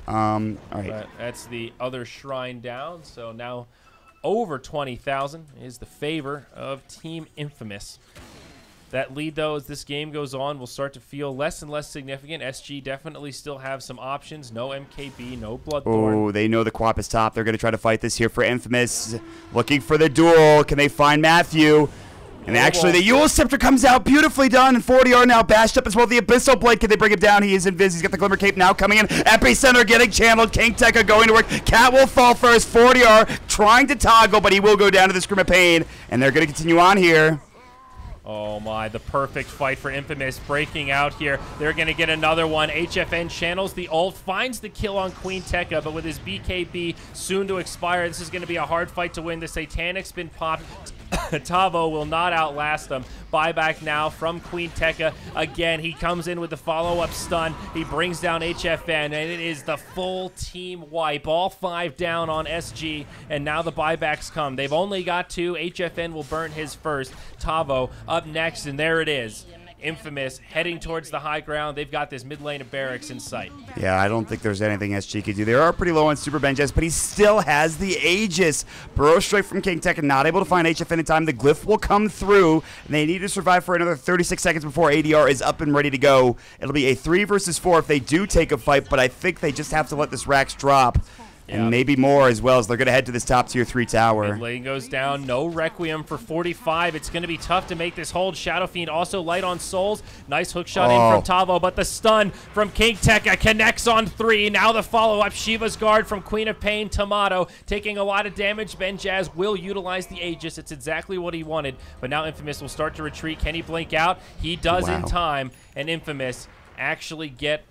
All right. But that's the other shrine down, so now over 20,000 is the favor of Team Infamous. That lead, though, as this game goes on, will start to feel less and less significant. SG definitely still have some options. No MKB, no Bloodthorn. Oh, they know the Quap is top. They're going to try to fight this here for Infamous. Looking for the duel. Can they find Matthew? And actually, the Yule Scepter comes out. Beautifully done. And 40R now bashed up as well. The Abyssal Blade, can they bring him down? He is invis. He's got the Glimmer Cape now coming in. Epicenter getting channeled. King Tekka going to work. Cat will fall first. 40R trying to toggle, but he will go down to the Scream of Pain. And they're going to continue on here. Oh my, the perfect fight for Infamous breaking out here. They're going to get another one. HFN channels the ult, finds the kill on Queen Tekka, but with his BKB soon to expire, this is going to be a hard fight to win. The Satanic's been popped. Tavo will not outlast them. Buyback now from Queen Tekka. Again, he comes in with the follow-up stun. He brings down HFN, and it is the full team wipe. All 5 down on SG, and now the buybacks come. They've only got 2. HFN will burn his first. Tavo up next, and there it is. Infamous heading towards the high ground. They've got this mid lane of barracks in sight. Yeah, I don't think there's anything SG could do. They are pretty low on Super Benjes, but he still has the Aegis. Burrow straight from King Tekka, not able to find HFN in time. The glyph will come through, and they need to survive for another 36 seconds before ADR is up and ready to go. It'll be a 3 versus 4 if they do take a fight, but I think they just have to let this Rax drop. And maybe more as well, as they're going to head to this top tier 3 tower. Mid lane goes down. No Requiem for 45. It's going to be tough to make this hold. Shadow Fiend also light on souls. Nice hook shot in from Tavo, but the stun from King Tekka connects on 3. Now the follow-up. Shiva's Guard from Queen of Pain. Tomato taking a lot of damage. Benjaz will utilize the Aegis. It's exactly what he wanted. But now Infamous will start to retreat. Can he blink out? He does in time. And Infamous actually get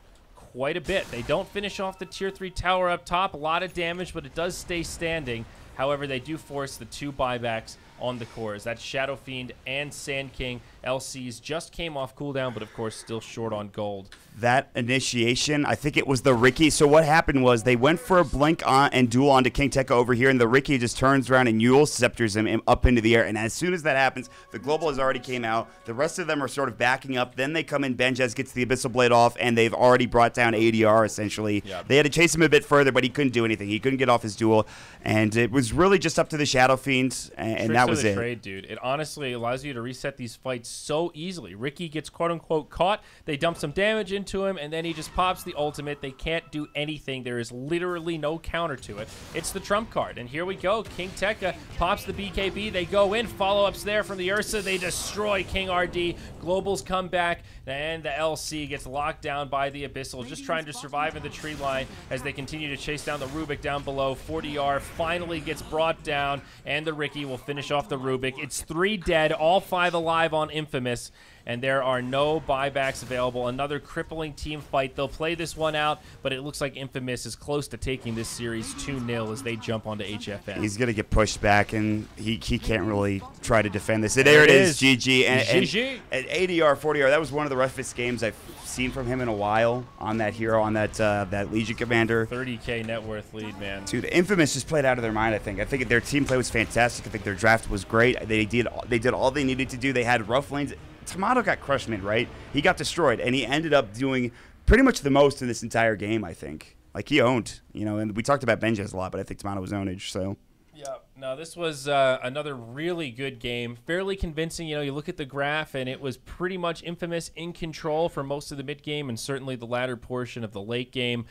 quite a bit. They don't finish off the tier 3 tower up top. A lot of damage, but it does stay standing. However, they do force the 2 buybacks on the cores. That's Shadow Fiend and Sand King. LCs just came off cooldown, but of course still short on gold. That initiation, I think it was the Riki. So what happened was they went for a blink on and duel onto King Tekka over here, and the Riki just turns around and Yule scepters him up into the air. And as soon as that happens, the global has already came out. The rest of them are sort of backing up. Then they come in, Benjaz gets the Abyssal Blade off, and they've already brought down ADR, essentially. They had to chase him a bit further, but he couldn't do anything. He couldn't get off his duel. And it was really just up to the Shadow Fiend, and that was it. Trade, dude. It honestly allows you to reset these fights so easily. Ricky gets quote-unquote caught. They dump some damage into him, and then he just pops the ultimate. They can't do anything. There is literally no counter to it. It's the trump card. And here we go. King Tekka pops the BKB. They go in. Follow-ups there from the Ursa. They destroy King RD. Globals come back, and the LC gets locked down by the Abyssal, just trying to survive in the tree line as they continue to chase down the Rubik down below. 40R finally gets brought down, and the Ricky will finish off the Rubik. It's 3 dead, all 5 alive on Infamous, and there are no buybacks available. Another crippling team fight. They'll play this one out, but it looks like Infamous is close to taking this series 2-0 as they jump onto HFN. He's going to get pushed back, and he can't really try to defend this. There it is, GG. GG. And ADR, 40R, that was one of the roughest games I've seen from him in a while on that hero, on that Legion Commander. 30K net worth lead, man. Dude, Infamous just played out of their mind, I think. I think their team play was fantastic. I think their draft was great. They did all they needed to do. They had rough lanes. Tomato got crushed mid, right? He got destroyed, and he ended up doing pretty much the most in this entire game, I think. Like, he owned, and we talked about Benjaz a lot, but I think Tomato was ownage, so. Yeah, no, this was another really good game. Fairly convincing. You look at the graph, and it was pretty much Infamous in control for most of the mid game and certainly the latter portion of the late game.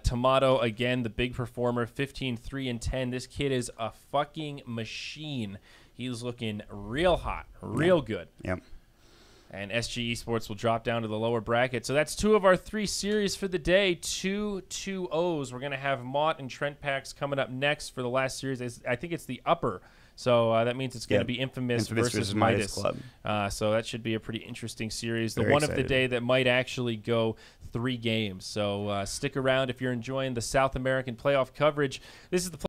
Tomato, again, the big performer, 15, 3, and 10. This kid is a fucking machine. He's looking real hot, real good. Yep. And SG Esports will drop down to the lower bracket. So that's 2 of our 3 series for the day. 2 2-0s. We're going to have Mott and Trent Packs coming up next for the last series. I think it's the upper. So that means it's going to be Infamous versus Midas Club. So that should be a pretty interesting series. The Very one excited. of the day that might actually go 3 games. So stick around if you're enjoying the South American playoff coverage. This is the